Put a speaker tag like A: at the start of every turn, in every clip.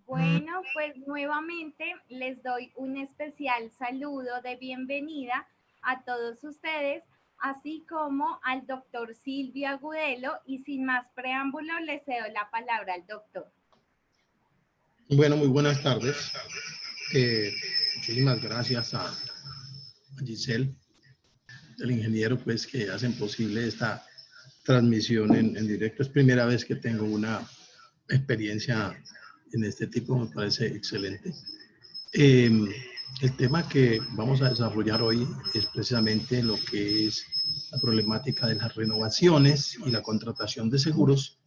A: Bueno, pues nuevamente les doy un especial saludo de bienvenida a todos ustedes, así como al doctor Silvio Agudelo, y sin más preámbulo les cedo la palabra al doctor.
B: Bueno, muy buenas tardes. Muchísimas gracias a Giselle, el ingeniero, pues, que hacen posible esta transmisión en directo. Es primera vez que tengo una experiencia en este tipo, me parece excelente. El tema que vamos a desarrollar hoy es precisamente lo que es la problemática de las renovaciones y la contratación de seguros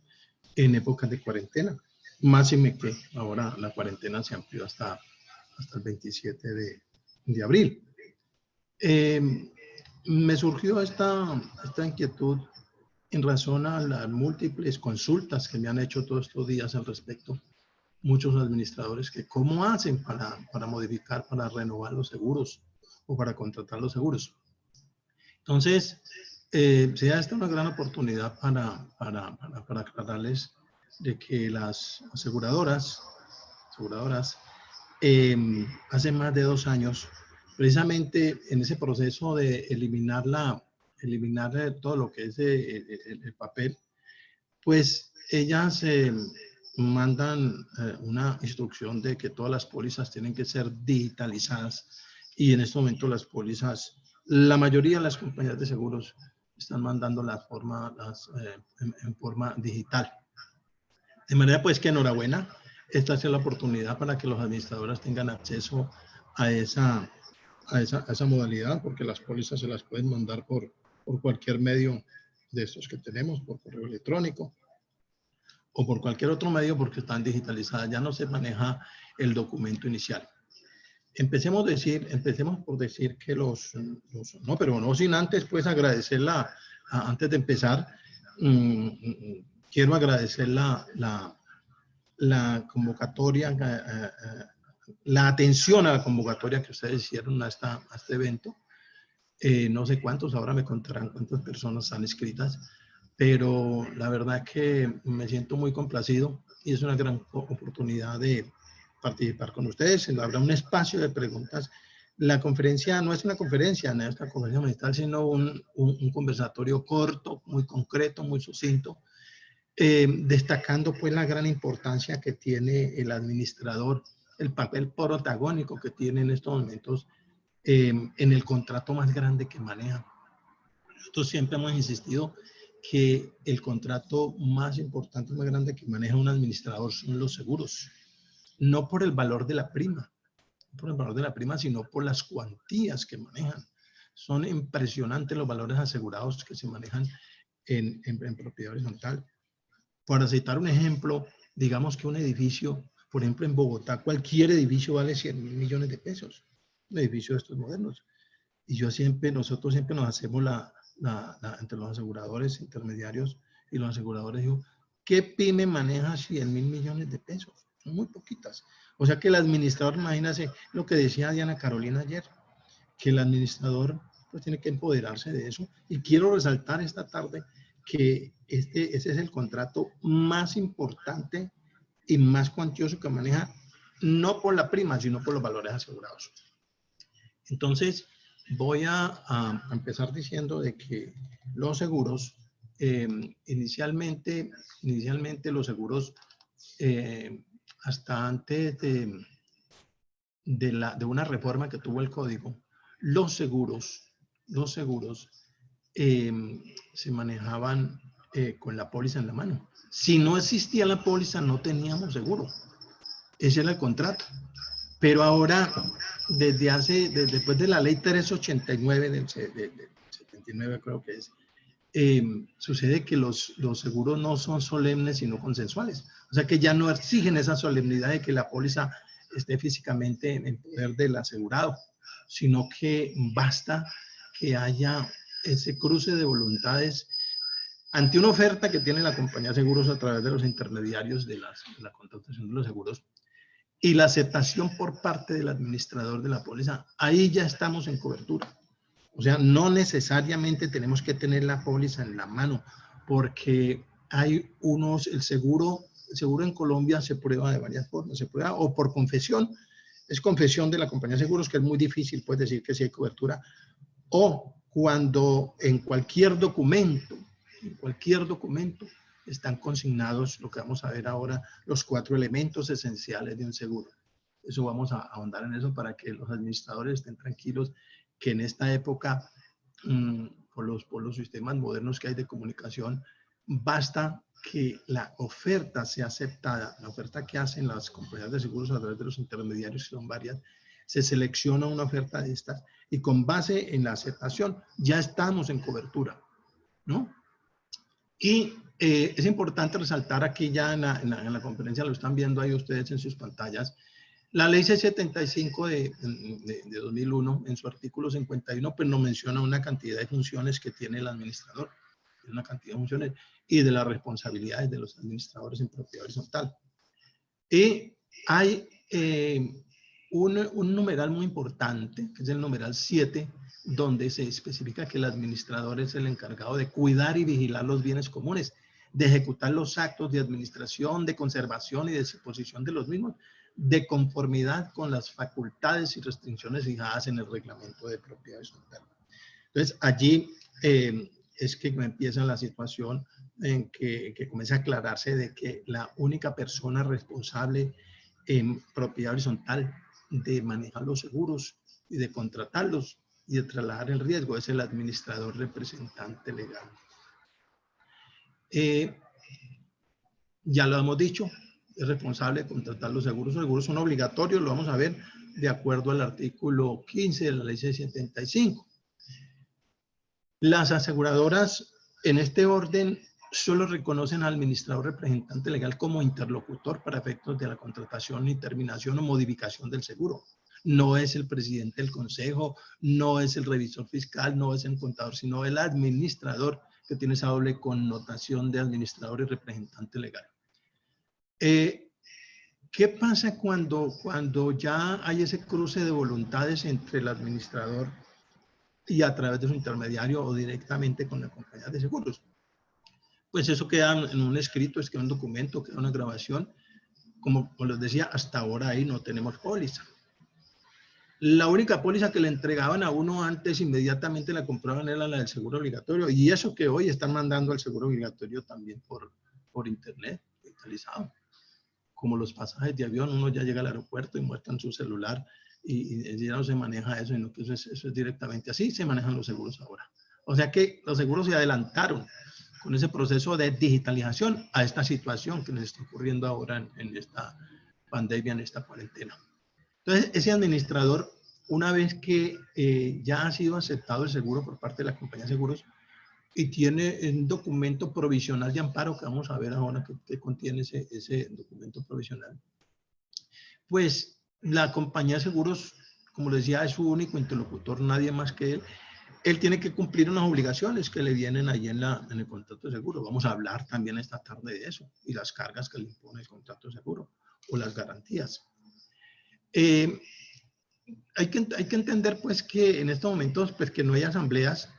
B: en épocas de cuarentena. Máxime que ahora la cuarentena se amplió hasta el 27 de abril. Me surgió esta inquietud en razón a las múltiples consultas que me han hecho todos estos días al respecto muchos administradores, que cómo hacen para modificar, para renovar los seguros o para contratar los seguros. Entonces, se da esta una gran oportunidad para aclararles de que las aseguradoras hace más de 2 años, precisamente en ese proceso de eliminar todo lo que es el papel, pues ellas mandan una instrucción de que todas las pólizas tienen que ser digitalizadas, y en este momento las pólizas, la mayoría de las compañías de seguros están mandando en forma digital. De manera pues que enhorabuena, esta es la oportunidad para que los administradores tengan acceso a esa modalidad, porque las pólizas se las pueden mandar por cualquier medio de estos que tenemos, por correo electrónico o por cualquier otro medio, porque están digitalizadas, ya no se maneja el documento inicial. Empecemos por decir que no, pero no sin antes pues agradecerla, antes de empezar, quiero agradecer la convocatoria, la atención a la convocatoria que ustedes hicieron a este evento. No sé cuántos, ahora me contarán cuántas personas están inscritas, pero la verdad que me siento muy complacido y es una gran oportunidad de participar con ustedes. Habrá un espacio de preguntas. La conferencia no es una conferencia magistral, sino un conversatorio corto, muy concreto, muy sucinto, destacando pues la gran importancia que tiene el administrador, el papel protagónico que tiene en estos momentos en el contrato más grande que maneja. Nosotros siempre hemos insistido que el contrato más importante, más grande que maneja un administrador son los seguros. No por el valor de la prima, sino por las cuantías que manejan. Son impresionantes los valores asegurados que se manejan en propiedad horizontal. Para citar un ejemplo, digamos que un edificio, por ejemplo en Bogotá, cualquier edificio vale 100.000 millones de pesos. Un edificio de estos modernos. Y nosotros siempre nos hacemos entre los aseguradores intermediarios y los aseguradores, digo, ¿qué pyme maneja 100.000 millones de pesos? Son muy poquitas. O sea que el administrador, imagínase lo que decía Diana Carolina ayer, que el administrador pues tiene que empoderarse de eso. Y quiero resaltar esta tarde que ese es el contrato más importante y más cuantioso que maneja, no por la prima, sino por los valores asegurados. Entonces, voy a empezar diciendo de que los seguros, inicialmente los seguros, hasta antes de una reforma que tuvo el código, los seguros se manejaban con la póliza en la mano. Si no existía la póliza, no teníamos seguro. Ese era el contrato. Pero ahora, después de la ley 389 del 79, creo que es, sucede que los seguros no son solemnes, sino consensuales. O sea que ya no exigen esa solemnidad de que la póliza esté físicamente en poder del asegurado, sino que basta que haya ese cruce de voluntades ante una oferta que tiene la compañía de seguros a través de los intermediarios de la contratación de los seguros, y la aceptación por parte del administrador de la póliza. Ahí ya estamos en cobertura. O sea, no necesariamente tenemos que tener la póliza en la mano, porque hay el seguro el seguro en Colombia se prueba de varias formas. Se prueba o por confesión, es confesión de la compañía de seguros, que es muy difícil, pues decir que sí hay cobertura, o cuando en cualquier documento están consignados, lo que vamos a ver ahora, los 4 elementos esenciales de un seguro. Eso vamos a ahondar en eso para que los administradores estén tranquilos que en esta época, por los sistemas modernos que hay de comunicación, basta que la oferta sea aceptada, la oferta que hacen las compañías de seguros a través de los intermediarios, que son varias, se selecciona una oferta de estas y con base en la aceptación ya estamos en cobertura, ¿no? Y es importante resaltar aquí ya en la conferencia, lo están viendo ahí ustedes en sus pantallas, la ley 675 de 2001, en su artículo 51, pues nos menciona una cantidad de funciones que tiene el administrador, una cantidad de funciones y de las responsabilidades de los administradores en propiedad horizontal. Y hay un numeral muy importante, que es el numeral 7, donde se especifica que el administrador es el encargado de cuidar y vigilar los bienes comunes, de ejecutar los actos de administración, de conservación y de disposición de los mismos, de conformidad con las facultades y restricciones fijadas en el reglamento de propiedad horizontal. Entonces, allí es que empieza la situación en que comienza a aclararse de que la única persona responsable en propiedad horizontal de manejar los seguros y de contratarlos y de trasladar el riesgo es el administrador representante legal. Ya lo hemos dicho, es responsable de contratar los seguros. Los seguros son obligatorios, lo vamos a ver de acuerdo al artículo 15 de la ley 675. Las aseguradoras en este orden solo reconocen al administrador representante legal como interlocutor para efectos de la contratación y terminación o modificación del seguro. No es el presidente del consejo, no es el revisor fiscal, no es el contador, sino el administrador, que tiene esa doble connotación de administrador y representante legal. ¿Qué pasa cuando ya hay ese cruce de voluntades entre el administrador y a través de su intermediario o directamente con la compañía de seguros? Pues eso queda en un escrito, es que un documento, queda una grabación. Como les decía, hasta ahora ahí no tenemos póliza. La única póliza que le entregaban a uno antes, inmediatamente la compraban, era la del seguro obligatorio. Y eso que hoy están mandando al seguro obligatorio también por internet, digitalizado. Como los pasajes de avión, uno ya llega al aeropuerto y muestran su celular y ya no se maneja eso, sino que eso es directamente así, se manejan los seguros ahora. O sea que los seguros se adelantaron con ese proceso de digitalización a esta situación que nos está ocurriendo ahora en esta pandemia, en esta cuarentena. Entonces, ese administrador, una vez que ya ha sido aceptado el seguro por parte de la compañía de seguros y tiene un documento provisional de amparo, que vamos a ver ahora que contiene ese documento provisional, pues la compañía de seguros, como les decía, es su único interlocutor, nadie más que él. Él tiene que cumplir unas obligaciones que le vienen ahí en el contrato de seguro. Vamos a hablar también esta tarde de eso y las cargas que le impone el contrato de seguro o las garantías. Hay que entender pues que en estos momentos pues que no hay asambleas.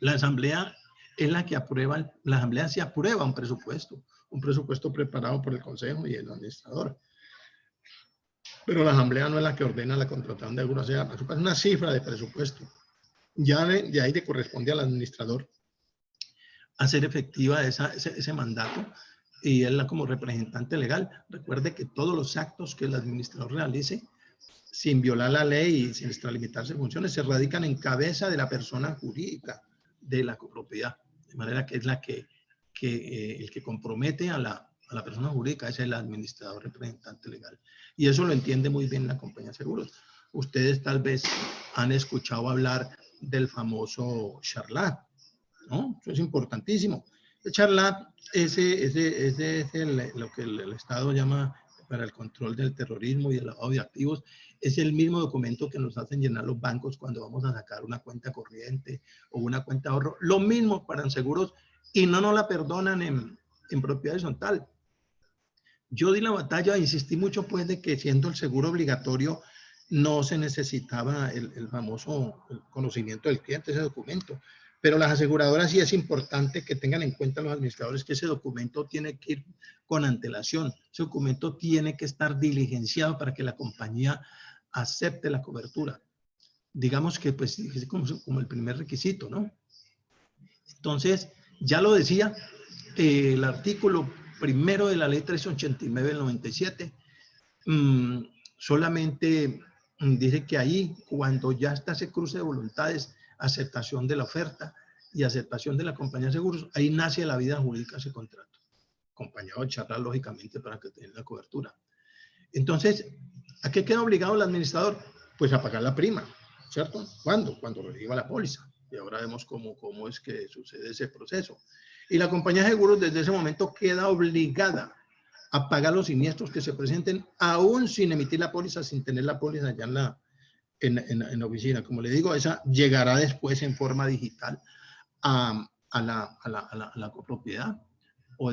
B: La asamblea es la que aprueba, la asamblea se aprueba un presupuesto preparado por el consejo y el administrador. Pero la asamblea no es la que ordena la contratación de seguros, o sea, es una cifra de presupuesto. Ya de ahí le corresponde al administrador hacer efectiva ese mandato y él como representante legal. Recuerde que todos los actos que el administrador realice sin violar la ley y sin extralimitarse funciones se radican en cabeza de la persona jurídica de la copropiedad, de manera que es el que compromete a la persona jurídica es el administrador representante legal. Y eso lo entiende muy bien la compañía de seguros. Ustedes tal vez han escuchado hablar del famoso Charlat, ¿no? Eso es importantísimo. El Charlat es lo que el Estado llama para el control del terrorismo y el lavado de activos. Es el mismo documento que nos hacen llenar los bancos cuando vamos a sacar una cuenta corriente o una cuenta de ahorro. Lo mismo para seguros y no nos la perdonan en propiedad horizontal. Yo di la batalla, insistí mucho pues de que siendo el seguro obligatorio no se necesitaba el famoso conocimiento del cliente, ese documento. Pero las aseguradoras sí es importante que tengan en cuenta los administradores que ese documento tiene que ir con antelación. Ese documento tiene que estar diligenciado para que la compañía acepte la cobertura. Digamos que pues es como el primer requisito, ¿no? Entonces, ya lo decía, el artículo primero de la ley 389 del 97, solamente dice que ahí, cuando ya está ese cruce de voluntades, aceptación de la oferta y aceptación de la compañía de seguros, ahí nace la vida jurídica ese contrato, acompañado de charlar, lógicamente, para que tenga la cobertura. Entonces, ¿a qué queda obligado el administrador? Pues a pagar la prima, ¿cierto? ¿Cuándo? Cuando reciba la póliza. Y ahora vemos cómo es que sucede ese proceso. Y la compañía de seguros desde ese momento queda obligada a pagar los siniestros que se presenten, aún sin emitir la póliza, sin tener la póliza ya en la oficina. Como le digo, esa llegará después en forma digital a la copropiedad o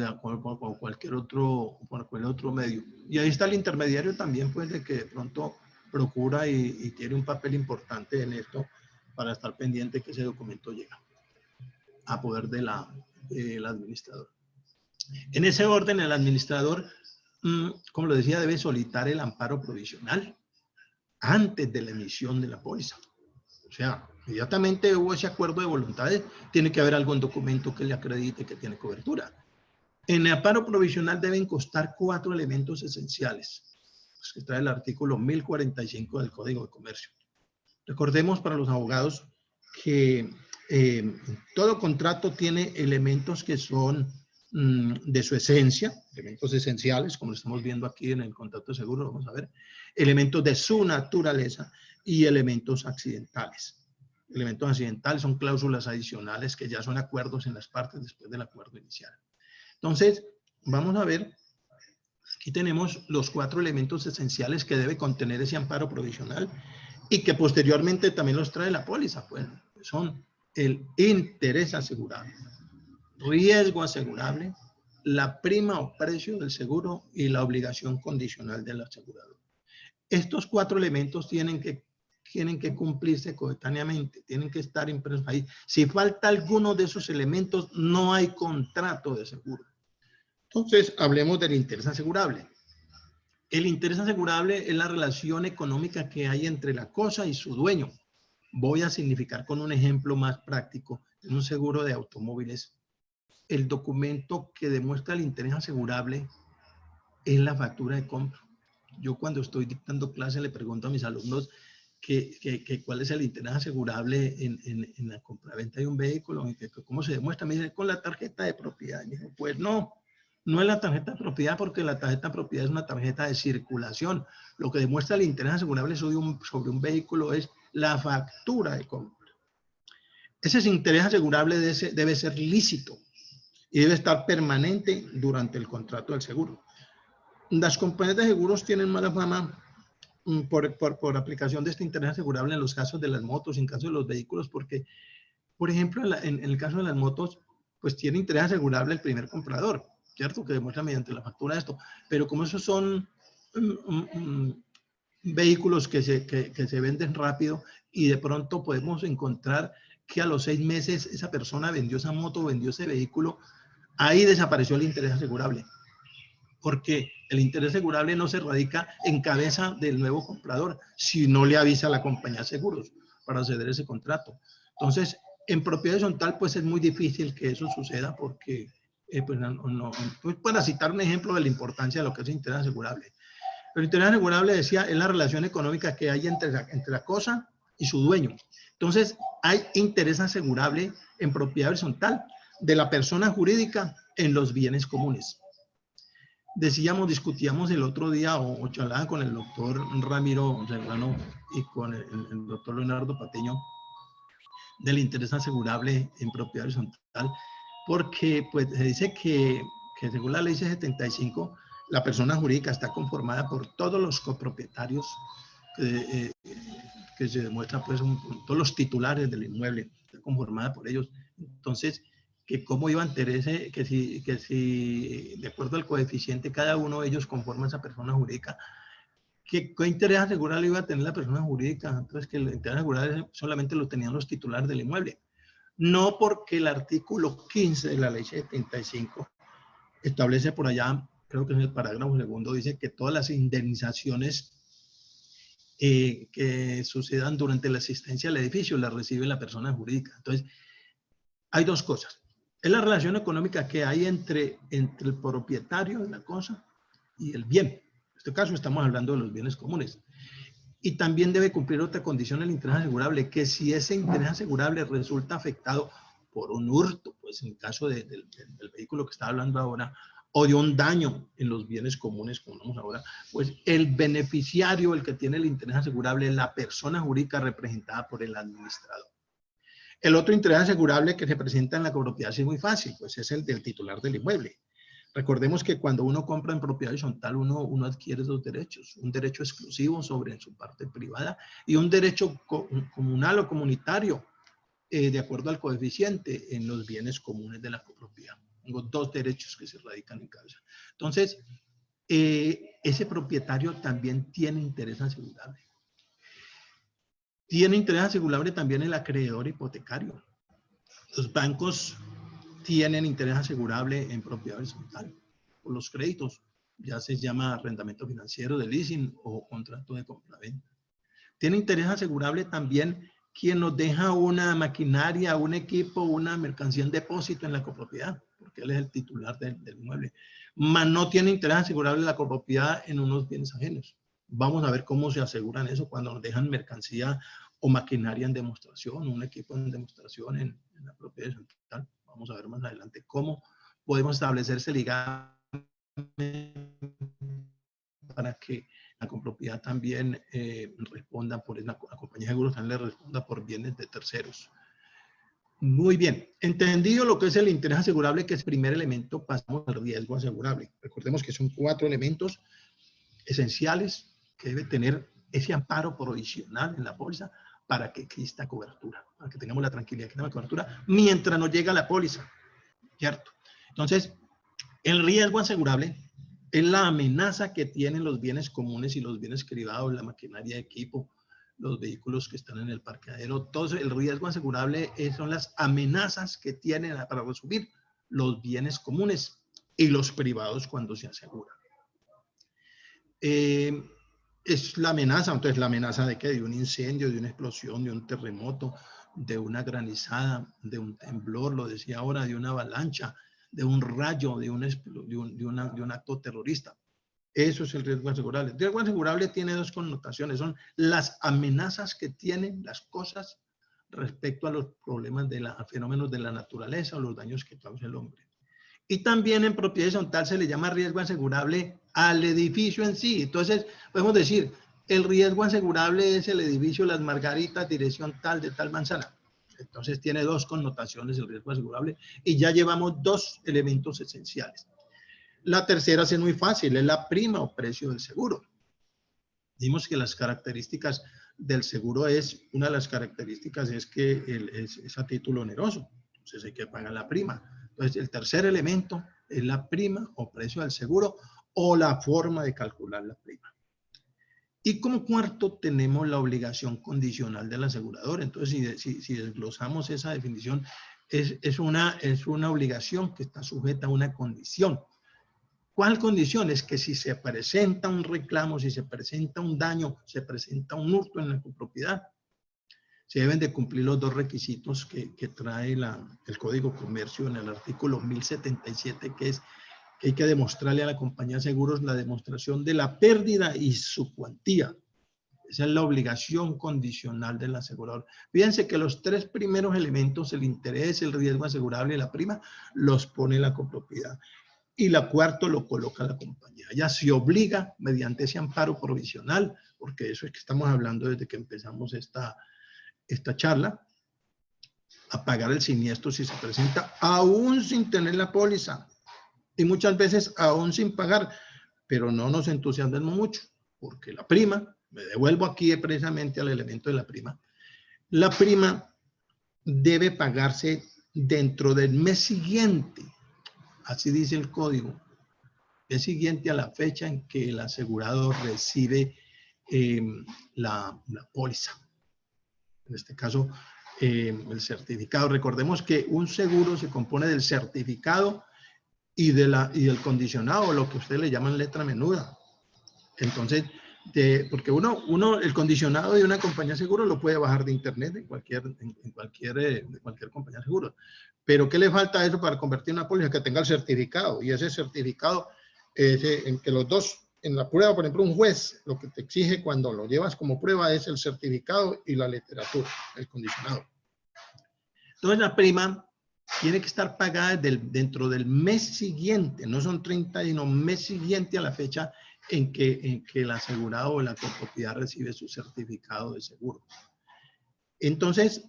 B: cualquier otro medio. Y ahí está el intermediario también, pues, de que de pronto procura y tiene un papel importante en esto para estar pendiente que ese documento llega a poder del administrador. En ese orden, el administrador, como lo decía, debe solicitar el amparo provisional antes de la emisión de la póliza. O sea, inmediatamente hubo ese acuerdo de voluntades, tiene que haber algún documento que le acredite que tiene cobertura. En el amparo provisional deben constar 4 elementos esenciales, los que trae el artículo 1045 del Código de Comercio. Recordemos para los abogados que todo contrato tiene elementos que son de su esencia, elementos esenciales, como lo estamos viendo aquí en el contrato de seguro, vamos a ver, elementos de su naturaleza y elementos accidentales. Elementos accidentales son cláusulas adicionales que ya son acuerdos en las partes después del acuerdo inicial. Entonces, vamos a ver, aquí tenemos los 4 elementos esenciales que debe contener ese amparo provisional y que posteriormente también los trae la póliza. Pues son el interés asegurable, riesgo asegurable, la prima o precio del seguro y la obligación condicional del asegurador. Estos 4 elementos tienen que cumplirse coetáneamente, tienen que estar impresos ahí. Si falta alguno de esos elementos, no hay contrato de seguro. Entonces, hablemos del interés asegurable. El interés asegurable es la relación económica que hay entre la cosa y su dueño. Voy a significar con un ejemplo más práctico. En un seguro de automóviles, el documento que demuestra el interés asegurable es la factura de compra. Yo cuando estoy dictando clase le pregunto a mis alumnos cuál es el interés asegurable en la compraventa de un vehículo, cómo se demuestra. Me dice, con la tarjeta de propiedad. Y digo, pues no es la tarjeta de propiedad, porque la tarjeta de propiedad es una tarjeta de circulación. Lo que demuestra el interés asegurable sobre un vehículo es la factura de compra. Ese interés asegurable debe ser lícito y debe estar permanente durante el contrato del seguro. Las compañías de seguros tienen mala fama por aplicación de este interés asegurable en los casos de las motos, en caso de los vehículos, porque, por ejemplo, en el caso de las motos, pues tiene interés asegurable el primer comprador, ¿cierto? Que demuestra mediante la factura esto. Pero como esos son vehículos que se venden rápido y de pronto podemos encontrar que a los 6 meses esa persona vendió esa moto, vendió ese vehículo, ahí desapareció el interés asegurable. Porque el interés asegurable no se radica en cabeza del nuevo comprador, si no le avisa a la compañía de seguros para ceder ese contrato. Entonces, en propiedad horizontal, pues es muy difícil que eso suceda porque, pues para citar un ejemplo de la importancia de lo que es el interés asegurable. El interés asegurable, decía, es la relación económica que hay entre la cosa y su dueño. Entonces, hay interés asegurable en propiedad horizontal de la persona jurídica en los bienes comunes. Discutíamos el otro día o charlaba con el doctor Ramiro Serrano y con el doctor Leonardo Pateño del interés asegurable en propiedad horizontal, porque pues se dice que según la ley 75, la persona jurídica está conformada por todos los copropietarios que se demuestra, pues, todos los titulares del inmueble, está conformada por ellos. Entonces, que cómo iba a enterarse, que si de acuerdo al coeficiente cada uno de ellos conforma a esa persona jurídica, ¿qué interés asegurable iba a tener la persona jurídica? Entonces, que el interés asegurable solamente lo tenían los titulares del inmueble. No porque el artículo 15 de la ley 75 establece por allá, creo que en el parágrafo segundo, dice que todas las indemnizaciones que sucedan durante la existencia del edificio las recibe la persona jurídica. Entonces, hay dos cosas. Es la relación económica que hay entre el propietario de la cosa y el bien. En este caso estamos hablando de los bienes comunes. Y también debe cumplir otra condición el interés asegurable, que si ese interés asegurable resulta afectado por un hurto, pues en el caso del vehículo que está hablando ahora, o de un daño en los bienes comunes, como vamos ahora, pues el beneficiario, el que tiene el interés asegurable, es la persona jurídica representada por el administrador. El otro interés asegurable que se presenta en la copropiedad sí es muy fácil, pues es el del titular del inmueble. Recordemos que cuando uno compra en propiedad horizontal, uno adquiere dos derechos, un derecho exclusivo sobre su parte privada y un derecho comunal o comunitario, de acuerdo al coeficiente en los bienes comunes de la copropiedad. Tengo dos derechos que se radican en causa. Entonces, ese propietario también tiene interés asegurable. Tiene interés asegurable también el acreedor hipotecario. Los bancos tienen interés asegurable en propiedad horizontal por los créditos, ya se llama arrendamiento financiero de leasing o contrato de compraventa. Tiene interés asegurable también quien nos deja una maquinaria, un equipo, una mercancía en depósito en la copropiedad, porque él es el titular del inmueble. Mas no tiene interés asegurable la copropiedad en unos bienes ajenos. Vamos a ver cómo se aseguran eso cuando nos dejan mercancía o maquinaria en demostración, un equipo en demostración en la propiedad horizontal. Vamos a ver más adelante cómo podemos establecerse legalmente para que la copropiedad también responda por la compañía de seguros, también le responda por bienes de terceros. Muy bien, entendido lo que es el interés asegurable, que es el primer elemento, pasamos al riesgo asegurable. Recordemos que son 4 elementos esenciales que debe tener ese amparo provisional en la póliza para que exista cobertura, para que tengamos la tranquilidad que tenga cobertura mientras no llega la póliza, ¿cierto? Entonces, el riesgo asegurable es la amenaza que tienen los bienes comunes y los bienes privados, la maquinaria de equipo, los vehículos que están en el parqueadero. Todo el riesgo asegurable son las amenazas que tienen, para resumir, los bienes comunes y los privados cuando se aseguran. Es la amenaza, entonces la amenaza de qué, de un incendio, de una explosión, de un terremoto, de una granizada, de un temblor, lo decía ahora, de una avalancha, de un rayo, de un acto terrorista. Eso es el riesgo asegurable. El riesgo asegurable tiene dos connotaciones, son las amenazas que tienen las cosas respecto a los problemas a fenómenos de la naturaleza o los daños que causa el hombre. Y también en propiedad horizontal se le llama riesgo asegurable al edificio en sí. Entonces, podemos decir, el riesgo asegurable es el edificio Las Margaritas, dirección tal de tal manzana. Entonces, tiene dos connotaciones el riesgo asegurable y ya llevamos 2 elementos esenciales. La tercera es muy fácil, es la prima o precio del seguro. Dimos que las características del seguro una de las características es que es a título oneroso. Entonces, hay que pagar la prima. Entonces, el tercer elemento es la prima o precio del seguro o la forma de calcular la prima. Y como cuarto tenemos la obligación condicional del asegurador. Entonces, si desglosamos esa definición, es una obligación que está sujeta a una condición. ¿Cuál condición? Es que si se presenta un reclamo, si se presenta un daño, se presenta un hurto en la copropiedad, se deben de cumplir los 2 requisitos que trae el Código de Comercio en el artículo 1077, que es que hay que demostrarle a la compañía de seguros la demostración de la pérdida y su cuantía. Esa es la obligación condicional del asegurador. Fíjense que los 3 primeros elementos, el interés, el riesgo asegurable y la prima, los pone la copropiedad. Y la cuarta lo coloca la compañía. Ya se obliga mediante ese amparo provisional, porque eso es que estamos hablando desde que empezamos esta charla, a pagar el siniestro si se presenta, aún sin tener la póliza. Y muchas veces aún sin pagar, pero no nos entusiasmemos mucho, porque la prima, me devuelvo aquí precisamente al elemento de la prima debe pagarse dentro del mes siguiente, así dice el código, mes siguiente a la fecha en que el asegurado recibe la póliza. En este caso, el certificado. Recordemos que un seguro se compone del certificado y del condicionado, lo que ustedes le llaman letra menuda. Entonces, porque el condicionado de una compañía de seguros lo puede bajar de internet de cualquier compañía de seguros. Pero ¿qué le falta a eso para convertir una póliza? Que tenga el certificado. Y ese certificado, en que los dos, en la prueba, por ejemplo, un juez, lo que te exige cuando lo llevas como prueba es el certificado y la literatura, el condicionado. Entonces, la prima tiene que estar pagada dentro del mes siguiente, no son 30, sino mes siguiente a la fecha en que el asegurado o la copropiedad recibe su certificado de seguro. Entonces,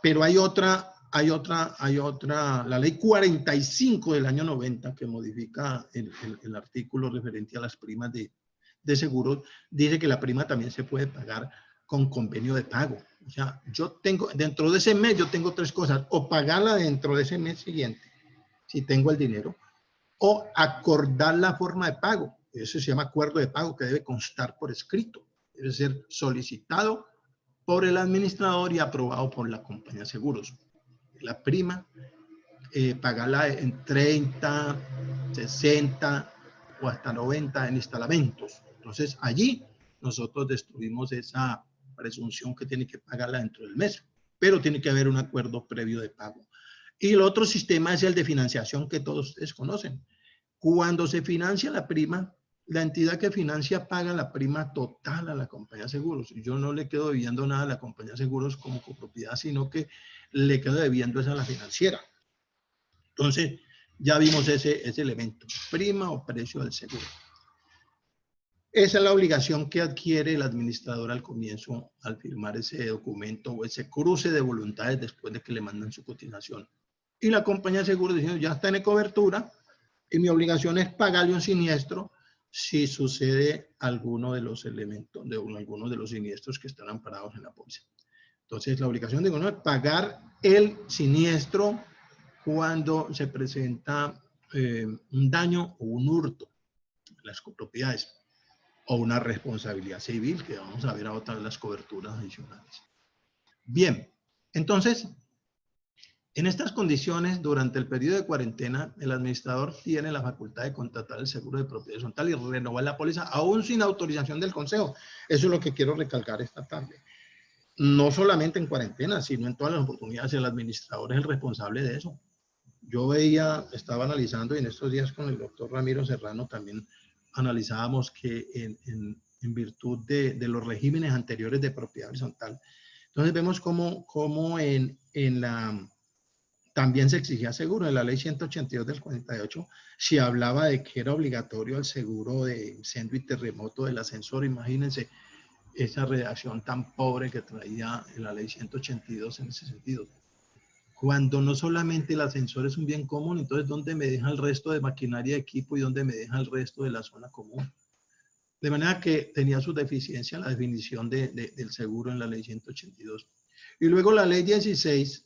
B: pero hay otra, la ley 45 del año 90 que modifica el artículo referente a las primas de seguros, dice que la prima también se puede pagar con convenio de pago. O sea, yo tengo, dentro de ese mes yo tengo tres cosas, o pagarla dentro de ese mes siguiente, si tengo el dinero, o acordar la forma de pago. Eso se llama acuerdo de pago, que debe constar por escrito. Debe ser solicitado por el administrador y aprobado por la compañía de seguros. La prima, pagarla en 30, 60 o hasta 90 en instalamentos. Entonces, allí nosotros destruimos esa presunción que tiene que pagarla dentro del mes, pero tiene que haber un acuerdo previo de pago. Y el otro sistema es el de financiación que todos ustedes conocen. Cuando se financia la prima, la entidad que financia paga la prima total a la compañía de seguros. Yo no le quedo debiendo nada a la compañía de seguros como copropiedad, sino que le quedo debiendo esa a la financiera. Entonces, ya vimos ese elemento, prima o precio del seguro. Esa es la obligación que adquiere el administrador al comienzo, al firmar ese documento o ese cruce de voluntades después de que le mandan su cotización. Y la compañía de seguros diciendo, ya está en cobertura y mi obligación es pagarle un siniestro si sucede alguno de los elementos, algunos de los siniestros que están amparados en la póliza. Entonces, la obligación de uno es pagar el siniestro cuando se presenta un daño o un hurto en las copropiedades o una responsabilidad civil, que vamos a ver a otra de las coberturas adicionales. Bien, entonces, en estas condiciones, durante el periodo de cuarentena, el administrador tiene la facultad de contratar el seguro de propiedad horizontal y renovar la póliza, aún sin autorización del consejo. Eso es lo que quiero recalcar esta tarde. No solamente en cuarentena, sino en todas las oportunidades, el administrador es el responsable de eso. Yo estaba analizando, y en estos días con el doctor Ramiro Serrano también analizábamos que en virtud de los regímenes anteriores de propiedad horizontal, entonces vemos cómo también se exigía seguro. En la ley 182 del 48 se hablaba de que era obligatorio el seguro de incendio y terremoto del ascensor. Imagínense esa redacción tan pobre que traía la ley 182 en ese sentido. Cuando no solamente el ascensor es un bien común, entonces ¿dónde me deja el resto de maquinaria, equipo y dónde me deja el resto de la zona común? De manera que tenía su deficiencia la definición del seguro en la ley 182. Y luego la ley 16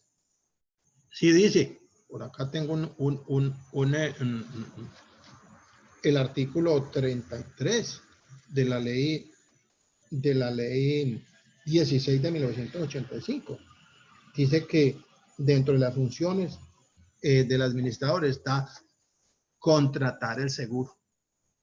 B: sí dice, por acá tengo el artículo 33 de la ley 16 de 1985. Dice que dentro de las funciones del administrador está contratar el seguro.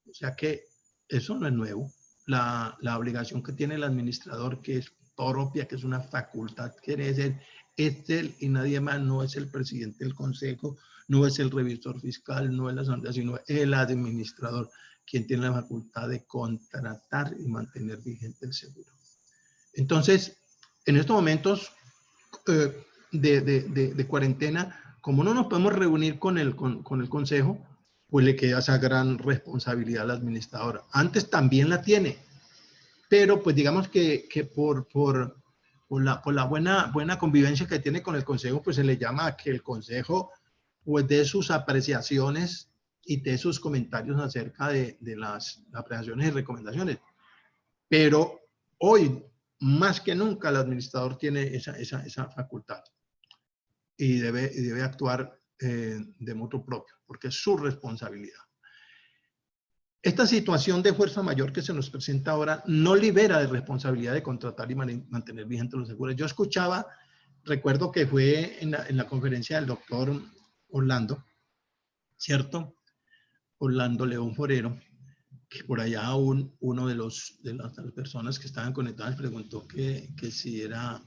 B: O sea que eso no es nuevo. La obligación que tiene el administrador, que es propia, que es una facultad, quiere decir, es él y nadie más, no es el presidente del consejo, no es el revisor fiscal, no es la asamblea, sino el administrador, quien tiene la facultad de contratar y mantener vigente el seguro. Entonces, en estos momentos de cuarentena, como no nos podemos reunir con el consejo, pues le queda esa gran responsabilidad al administrador. Antes también la tiene, pero pues digamos que por la buena convivencia que tiene con el consejo, pues se le llama a que el consejo pues dé sus apreciaciones y dé sus comentarios acerca de las apreciaciones y recomendaciones. Pero hoy, más que nunca, el administrador tiene esa facultad y debe actuar de motu propio, porque es su responsabilidad. Esta situación de fuerza mayor que se nos presenta ahora no libera de responsabilidad de contratar y mantener vigentes los seguros. Yo escuchaba recuerdo que fue en la conferencia del doctor Orlando, ¿cierto? Orlando León Forero, que por allá uno de las personas que estaban conectadas preguntó que si era,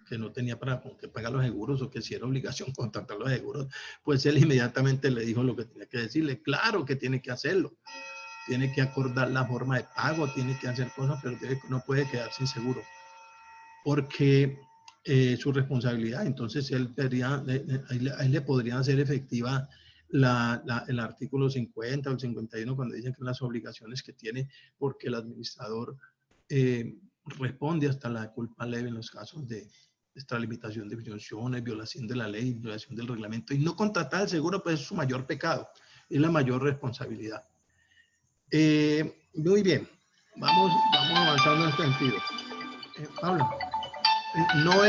B: que no tenía para que pagar los seguros o que si era obligación contratar los seguros, pues él inmediatamente le dijo lo que tenía que decirle. Claro que tiene que hacerlo, tiene que acordar la forma de pago, tiene que hacer cosas, pero no puede quedar sin seguro, porque su responsabilidad. Entonces él vería, ahí le podrían hacer efectiva el artículo 50 o el 51 cuando dicen que las obligaciones que tiene, porque el administrador responde hasta la culpa leve en los casos de extralimitación de funciones, violación de la ley, violación del reglamento, y no contratar el seguro, pues es su mayor pecado, es la mayor responsabilidad. Muy bien, vamos avanzando en este sentido. Pablo, no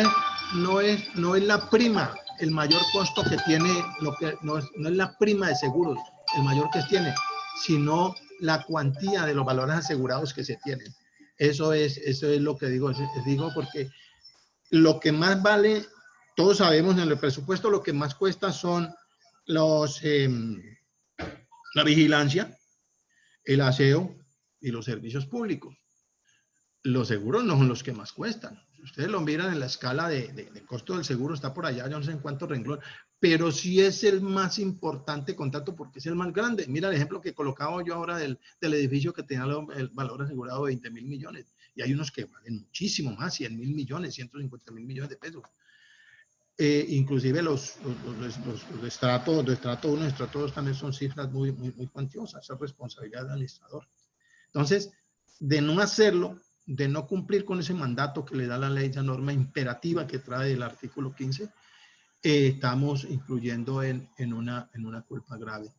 B: es la prima el mayor costo que tiene, no es la prima de seguros el mayor que tiene, sino la cuantía de los valores asegurados que se tienen. Eso es lo que digo porque lo que más vale, todos sabemos en el presupuesto, lo que más cuesta son la vigilancia, el aseo y los servicios públicos. Los seguros no son los que más cuestan. Si ustedes lo miran en la escala de costo del seguro, está por allá, yo no sé en cuántos renglones, pero sí es el más importante contrato porque es el más grande. Mira el ejemplo que colocaba yo ahora del edificio que tenía el valor asegurado de 20.000 millones. Y hay unos que valen muchísimo más, 100.000 millones, 150.000 millones de pesos. Inclusive los de estrato 1 y estrato 2 también son cifras muy cuantiosas. Esa es responsabilidad del administrador. Entonces, de no hacerlo, de no cumplir con ese mandato que le da la ley, esa norma imperativa que trae el artículo 15, estamos incluyendo en una culpa grave.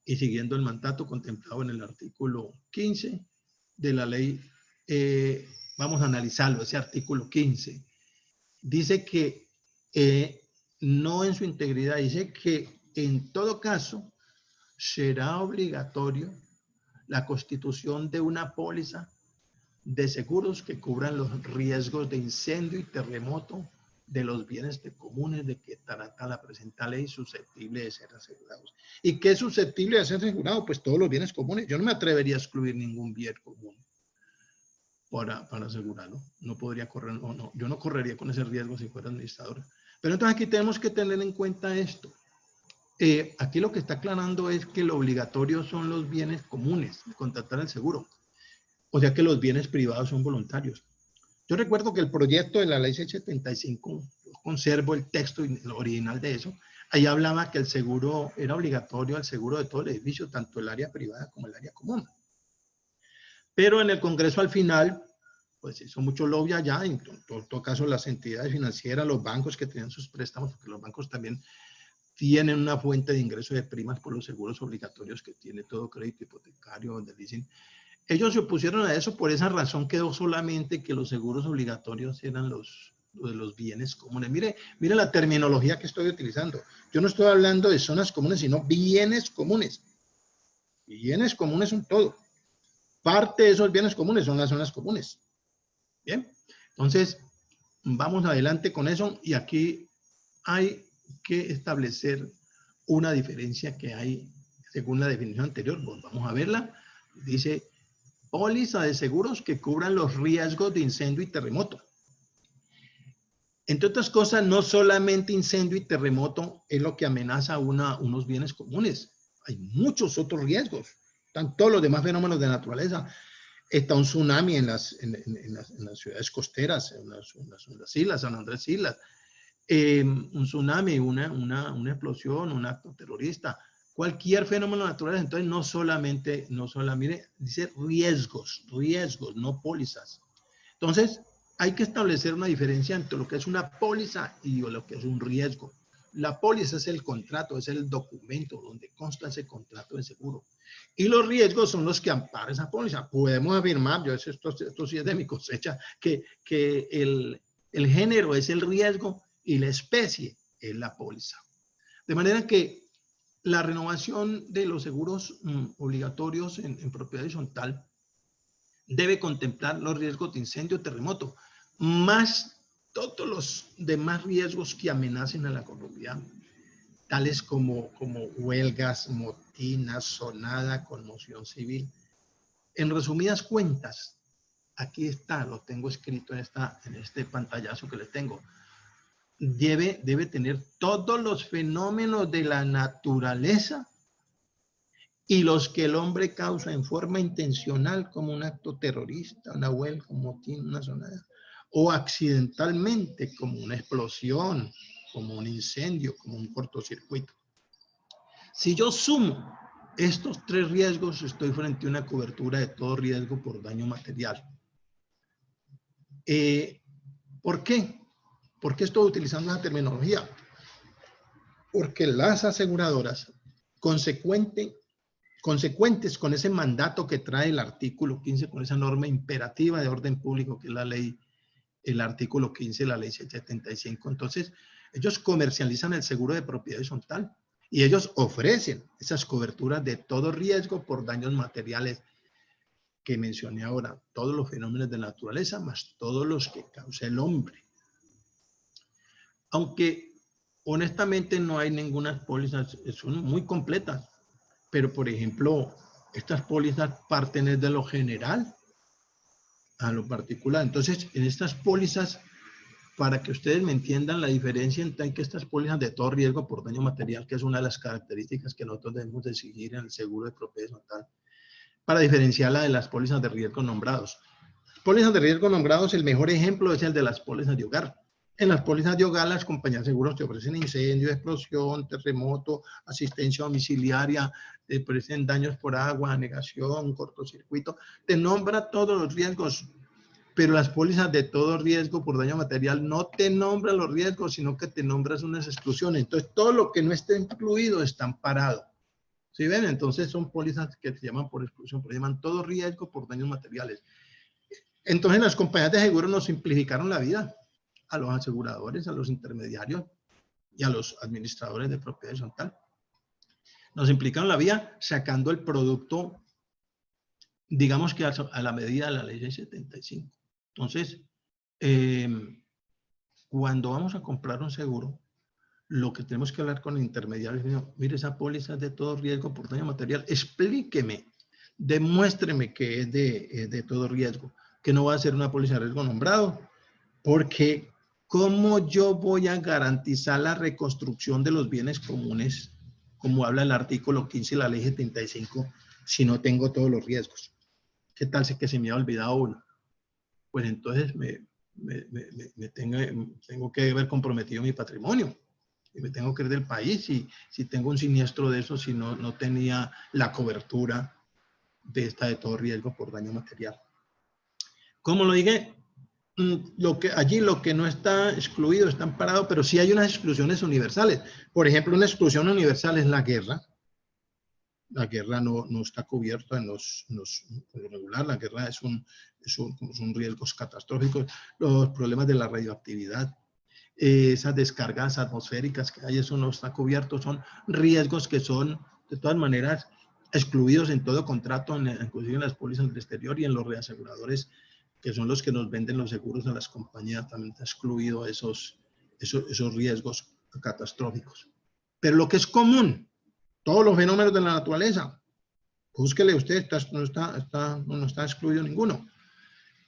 B: Y siguiendo el mandato contemplado en el artículo 15 de la ley, vamos a analizarlo, ese artículo 15. Dice que no en su integridad, dice que en todo caso será obligatorio la constitución de una póliza de seguros que cubran los riesgos de incendio y terremoto de los bienes comunes de que trata la presente ley, susceptible de ser asegurados. ¿Y qué es susceptible de ser asegurado? Pues todos los bienes comunes. Yo no me atrevería a excluir ningún bien común para asegurarlo. No podría correr, no, yo no correría con ese riesgo si fuera administrador. Pero entonces aquí tenemos que tener en cuenta esto. Aquí lo que está aclarando es que lo obligatorio son los bienes comunes, contratar el seguro. O sea que los bienes privados son voluntarios. Yo recuerdo que el proyecto de la ley 675, yo conservo el texto original de eso, ahí hablaba que el seguro era obligatorio, el seguro de todo el edificio, tanto el área privada como el área común. Pero en el Congreso al final, pues hizo mucho lobby allá, en todo caso las entidades financieras, los bancos que tenían sus préstamos, porque los bancos también tienen una fuente de ingreso de primas por los seguros obligatorios que tiene todo crédito hipotecario, de leasing. Ellos se opusieron a eso, por esa razón quedó solamente que los seguros obligatorios eran los de los bienes comunes. Mire la terminología que estoy utilizando. Yo no estoy hablando de zonas comunes, sino bienes comunes. Bienes comunes son todo. Parte de esos bienes comunes son las zonas comunes. Bien, entonces vamos adelante con eso y aquí hay que establecer una diferencia que hay según la definición anterior. Pues vamos a verla. Dice póliza de seguros que cubran los riesgos de incendio y terremoto. Entre otras cosas, no solamente incendio y terremoto es lo que amenaza unos bienes comunes. Hay muchos otros riesgos. Están todos los demás fenómenos de naturaleza. Está un tsunami en las ciudades costeras, en las islas, San Andrés Islas. Un tsunami, una explosión, un acto terrorista. Cualquier fenómeno natural, entonces no solamente, mire, dice riesgos, no pólizas. Entonces, hay que establecer una diferencia entre lo que es una póliza y lo que es un riesgo. La póliza es el contrato, es el documento donde consta ese contrato de seguro. Y los riesgos son los que amparan esa póliza. Podemos afirmar, esto sí es de mi cosecha, que el género es el riesgo y la especie es la póliza. De manera que la renovación de los seguros obligatorios en propiedad horizontal debe contemplar los riesgos de incendio, terremoto, más todos los demás riesgos que amenacen a la comunidad, tales como huelgas, motinas, sonada, conmoción civil. En resumidas cuentas, aquí está, lo tengo escrito en este pantallazo que les tengo. Debe tener todos los fenómenos de la naturaleza y los que el hombre causa en forma intencional, como un acto terrorista, una huelga, un motín, una sonada, o accidentalmente, como una explosión, como un incendio, como un cortocircuito. Si yo sumo estos tres riesgos, estoy frente a una cobertura de todo riesgo por daño material. ¿Por qué? ¿Por qué estoy utilizando esa terminología? Porque las aseguradoras, consecuentes con ese mandato que trae el artículo 15, con esa norma imperativa de orden público que es la ley, el artículo 15 de la ley 75, entonces ellos comercializan el seguro de propiedad horizontal y ellos ofrecen esas coberturas de todo riesgo por daños materiales que mencioné ahora, todos los fenómenos de naturaleza más todos los que causa el hombre. Aunque honestamente no hay ninguna póliza, son muy completas, pero por ejemplo, estas pólizas parten de lo general a lo particular. Entonces, en estas pólizas, para que ustedes me entiendan la diferencia entre que estas pólizas de todo riesgo por daño material, que es una de las características que nosotros debemos de seguir en el seguro de propiedad horizontal, para diferenciarla de las pólizas de riesgo nombrados. Pólizas de riesgo nombrados, el mejor ejemplo es el de las pólizas de hogar. En las pólizas de hogar, las compañías de seguros te ofrecen incendio, explosión, terremoto, asistencia domiciliaria, te ofrecen daños por agua, anegación, cortocircuito, te nombra todos los riesgos, pero las pólizas de todo riesgo por daño material no te nombran los riesgos, sino que te nombras unas exclusiones. Entonces, todo lo que no esté incluido está amparado. ¿Sí ven? Entonces, son pólizas que se llaman por exclusión, pero se llaman todo riesgo por daños materiales. Entonces, las compañías de seguros nos simplificaron la vida a los aseguradores, a los intermediarios y a los administradores de propiedad horizontal. Nos simplificaron la vida sacando el producto, digamos que a la medida de la ley 75. Entonces, cuando vamos a comprar un seguro, lo que tenemos que hablar con el intermediario es, mire, esa póliza es de todo riesgo por daño material, explíqueme, demuéstreme que es de todo riesgo, que no va a ser una póliza de riesgo nombrado, porque ¿cómo yo voy a garantizar la reconstrucción de los bienes comunes, como habla el artículo 15 de la ley 75, si no tengo todos los riesgos? ¿Qué tal si que se me ha olvidado uno? Pues entonces tengo que haber comprometido mi patrimonio y me tengo que ir del país si tengo un siniestro de eso, si no tenía la cobertura de todo riesgo por daño material. Como lo dije, allí lo que no está excluido está amparado, pero sí hay unas exclusiones universales. Por ejemplo, una exclusión universal es la guerra. La guerra no está cubierta en lo regular. La guerra son riesgos catastróficos. Los problemas de la radioactividad, esas descargas atmosféricas que hay, eso no está cubierto. Son riesgos que son, de todas maneras, excluidos en todo contrato, inclusive en las pólizas del exterior y en los reaseguradores, que son los que nos venden los seguros a las compañías, también está excluido esos riesgos catastróficos. Pero lo que es común, todos los fenómenos de la naturaleza, búsquele usted, no está excluido ninguno.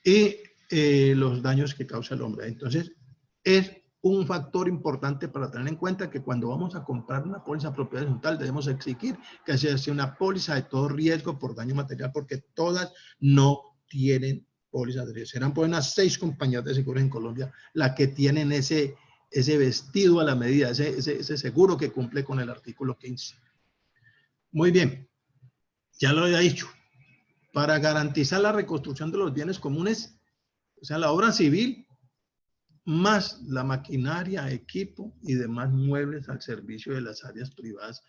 B: Y los daños que causa el hombre. Entonces, es un factor importante para tener en cuenta que cuando vamos a comprar una póliza de propiedad horizontal debemos exigir que sea una póliza de todo riesgo por daño material, porque todas no tienen pólizas de riesgo. Serán por unas 6 compañías de seguros en Colombia las que tienen ese vestido a la medida, ese seguro que cumple con el artículo 15. Muy bien, ya lo había dicho. Para garantizar la reconstrucción de los bienes comunes, o sea, la obra civil, más la maquinaria, equipo y demás muebles al servicio de las áreas privadas,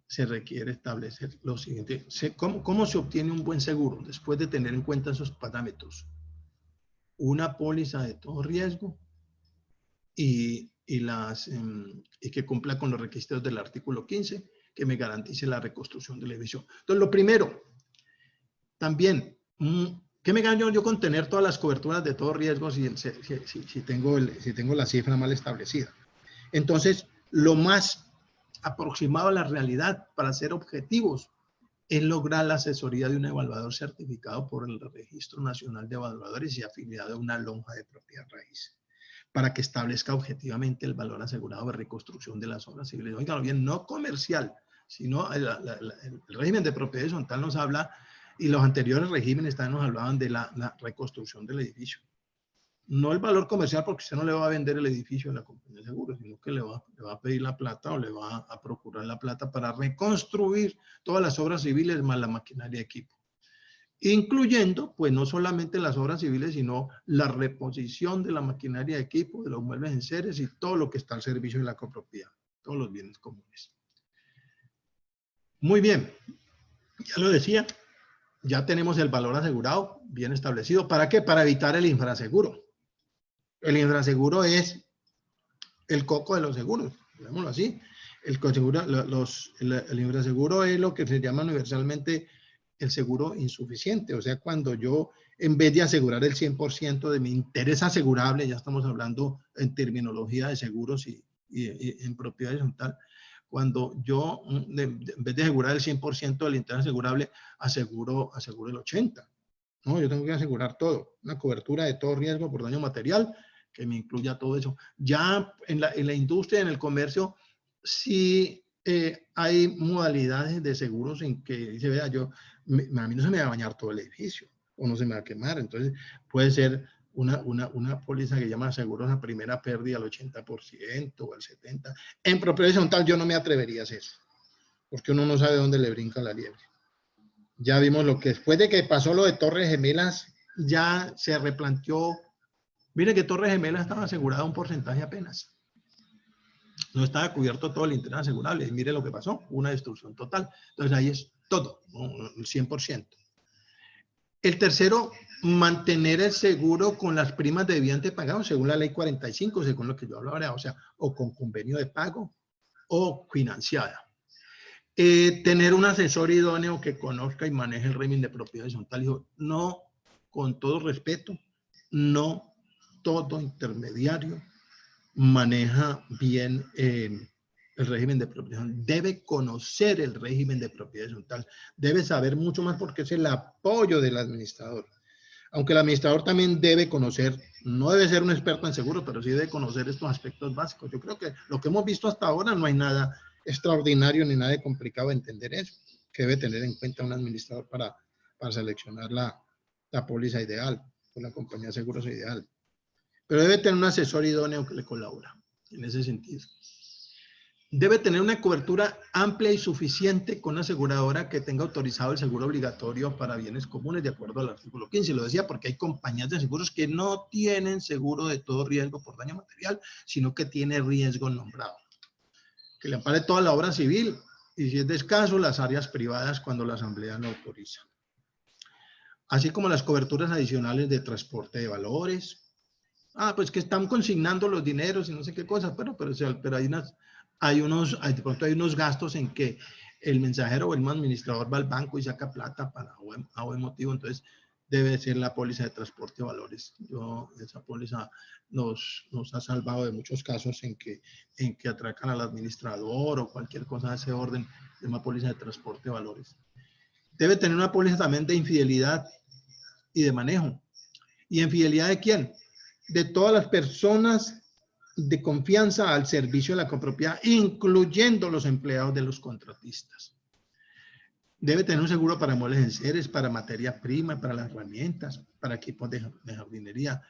B: se requiere establecer lo siguiente. ¿Cómo se obtiene un buen seguro? Después de tener en cuenta esos parámetros. Una póliza de todo riesgo y que cumpla con los requisitos del artículo 15, que me garantice la reconstrucción del edificio. Entonces, lo primero, también ¿Qué me gano yo con tener todas las coberturas de todo riesgo si tengo la cifra mal establecida? Entonces, lo más aproximado a la realidad para ser objetivos es lograr la asesoría de un evaluador certificado por el Registro Nacional de Evaluadores y afiliado a una lonja de propiedad raíz, para que establezca objetivamente el valor asegurado de reconstrucción de las obras civiles. Oigan bien, no comercial, sino el régimen de propiedad horizontal nos habla, y los anteriores regímenes también nos hablaban de la reconstrucción del edificio. No el valor comercial, porque usted no le va a vender el edificio a la compañía de seguros, sino que le va a pedir la plata o le va a procurar la plata para reconstruir todas las obras civiles más la maquinaria de equipo. Incluyendo, pues, no solamente las obras civiles, sino la reposición de la maquinaria de equipo, de los muebles en series y todo lo que está al servicio de la copropiedad, todos los bienes comunes. Muy bien, ya lo decía, ya tenemos el valor asegurado bien establecido. ¿Para qué? Para evitar el infraseguro. El infraseguro es el coco de los seguros, digámoslo así. El infraseguro es lo que se llama universalmente el seguro insuficiente. O sea, cuando yo, en vez de asegurar el 100% de mi interés asegurable, ya estamos hablando en terminología de seguros y en propiedad horizontal, cuando yo, en vez de asegurar el 100% del interés asegurable, aseguro el 80%. No, yo tengo que asegurar todo, una cobertura de todo riesgo por daño material, que me incluya todo eso. Ya en la industria, en el comercio, sí hay modalidades de seguros en que dice, vea, a mí no se me va a bañar todo el edificio, o no se me va a quemar. Entonces, puede ser una póliza que llama seguros a primera pérdida al 80% o al 70%. En propiedad horizontal yo no me atrevería a hacer eso, porque uno no sabe dónde le brinca la liebre. Ya vimos lo que después de que pasó lo de Torres Gemelas, ya se replanteó. Mire que Torres Gemelas estaba asegurada un porcentaje apenas. No estaba cubierto todo el interés asegurable. Y mire lo que pasó, una destrucción total. Entonces ahí es todo, ¿no? El 100%. El tercero, mantener el seguro con las primas de debiante pagado, según la ley 45, según lo que yo hablaba, o sea, o con convenio de pago o financiada. Tener un asesor idóneo que conozca y maneje el régimen de propiedad horizontal. No, con todo respeto, no todo intermediario maneja bien el régimen de propiedad horizontal. Debe conocer el régimen de propiedad horizontal. Debe saber mucho más porque es el apoyo del administrador. Aunque el administrador también debe conocer, no debe ser un experto en seguros, pero sí debe conocer estos aspectos básicos. Yo creo que lo que hemos visto hasta ahora no hay nada extraordinario ni nada de complicado de entender eso, que debe tener en cuenta un administrador para seleccionar la póliza ideal o la compañía de seguros ideal. Pero debe tener un asesor idóneo que le colabora en ese sentido. Debe tener una cobertura amplia y suficiente con una aseguradora que tenga autorizado el seguro obligatorio para bienes comunes de acuerdo al artículo 15. Lo decía porque hay compañías de seguros que no tienen seguro de todo riesgo por daño material, sino que tiene riesgo nombrado. Que le ampare toda la obra civil y, si es de escaso, las áreas privadas cuando la asamblea lo autoriza. Así como las coberturas adicionales de transporte de valores. Pues que están consignando los dineros y no sé qué cosas, pero hay unos gastos en que el mensajero o el administrador va al banco y saca plata para a buen motivo. Entonces debe ser la póliza de transporte de valores. Esa póliza nos ha salvado de muchos casos en que atracan al administrador o cualquier cosa de ese orden, de una póliza de transporte de valores. Debe tener una póliza también de infidelidad y de manejo. ¿Y infidelidad de quién? De todas las personas de confianza al servicio de la copropiedad, incluyendo los empleados de los contratistas. Debe tener un seguro para muebles en series, para materia prima, para las herramientas, para equipos de jardinería.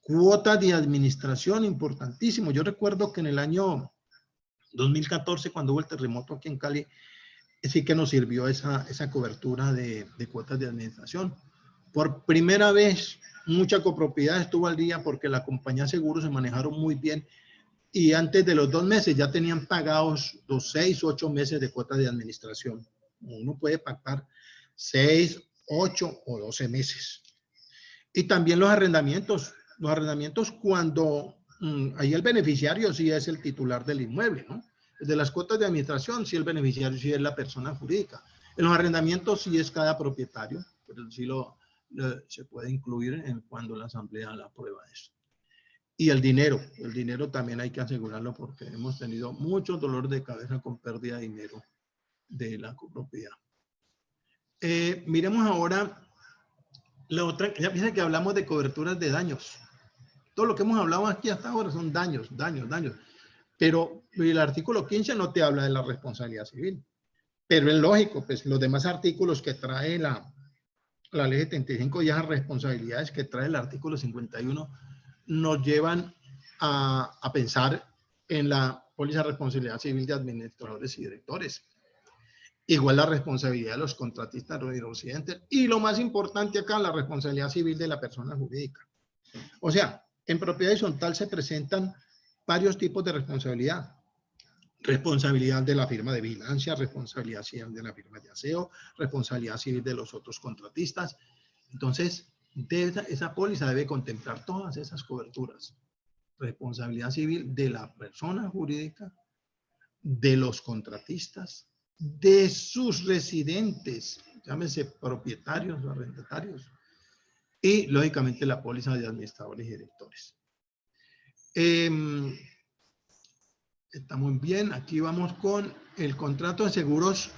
B: Cuotas de administración, importantísimo. Yo recuerdo que en el año 2014, cuando hubo el terremoto aquí en Cali, sí que nos sirvió esa cobertura de cuotas de administración. Por primera vez, mucha copropiedad estuvo al día porque la compañía de seguros se manejaron muy bien y antes de los 2 meses ya tenían pagados los 6 u 8 meses de cuotas de administración. Uno puede pagar 6, 8 o 12 meses. Y también los arrendamientos. Los arrendamientos cuando ahí el beneficiario sí es el titular del inmueble, ¿no? De las cuotas de administración sí el beneficiario sí es la persona jurídica. En los arrendamientos sí es cada propietario, pero sí lo se puede incluir cuando la asamblea la aprueba eso. Y el dinero también hay que asegurarlo porque hemos tenido mucho dolor de cabeza con pérdida de dinero de la copropiedad. Miremos ahora la otra, ya piensa que hablamos de coberturas de daños. Todo lo que hemos hablado aquí hasta ahora son daños. Pero el artículo 15 no te habla de la responsabilidad civil. Pero es lógico, pues los demás artículos que trae la ley 75 y esas responsabilidades que trae el artículo 51 nos llevan a pensar en la póliza de responsabilidad civil de administradores y directores. Igual la responsabilidad de los contratistas y residentes. Y lo más importante acá, la responsabilidad civil de la persona jurídica. O sea, en propiedad horizontal se presentan varios tipos de responsabilidad. Responsabilidad de la firma de vigilancia, responsabilidad civil de la firma de aseo, responsabilidad civil de los otros contratistas. Entonces, esa póliza debe contemplar todas esas coberturas. Responsabilidad civil de la persona jurídica, de los contratistas, de sus residentes, llámese propietarios o arrendatarios, y lógicamente la póliza de administradores y directores. Está muy bien, aquí vamos con el contrato de seguros,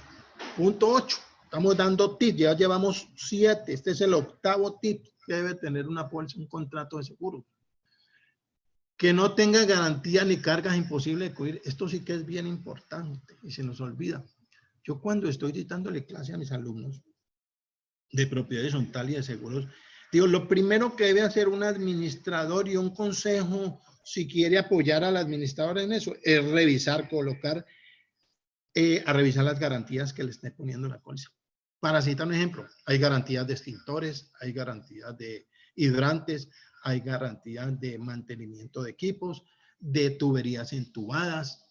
B: punto 8. Estamos dando tips, ya llevamos 7. Este es el 8º tip que debe tener una póliza, un contrato de seguro. Que no tenga garantía ni cargas imposibles de cubrir. Esto sí que es bien importante y se nos olvida. Yo cuando estoy dictándole clase a mis alumnos de propiedad horizontal y de seguros, digo, lo primero que debe hacer un administrador y un consejo, si quiere apoyar al administrador en eso, es revisar, colocar, a revisar las garantías que le esté poniendo la póliza. Para citar un ejemplo, hay garantías de extintores, hay garantías de hidrantes, hay garantías de mantenimiento de equipos, de tuberías entubadas,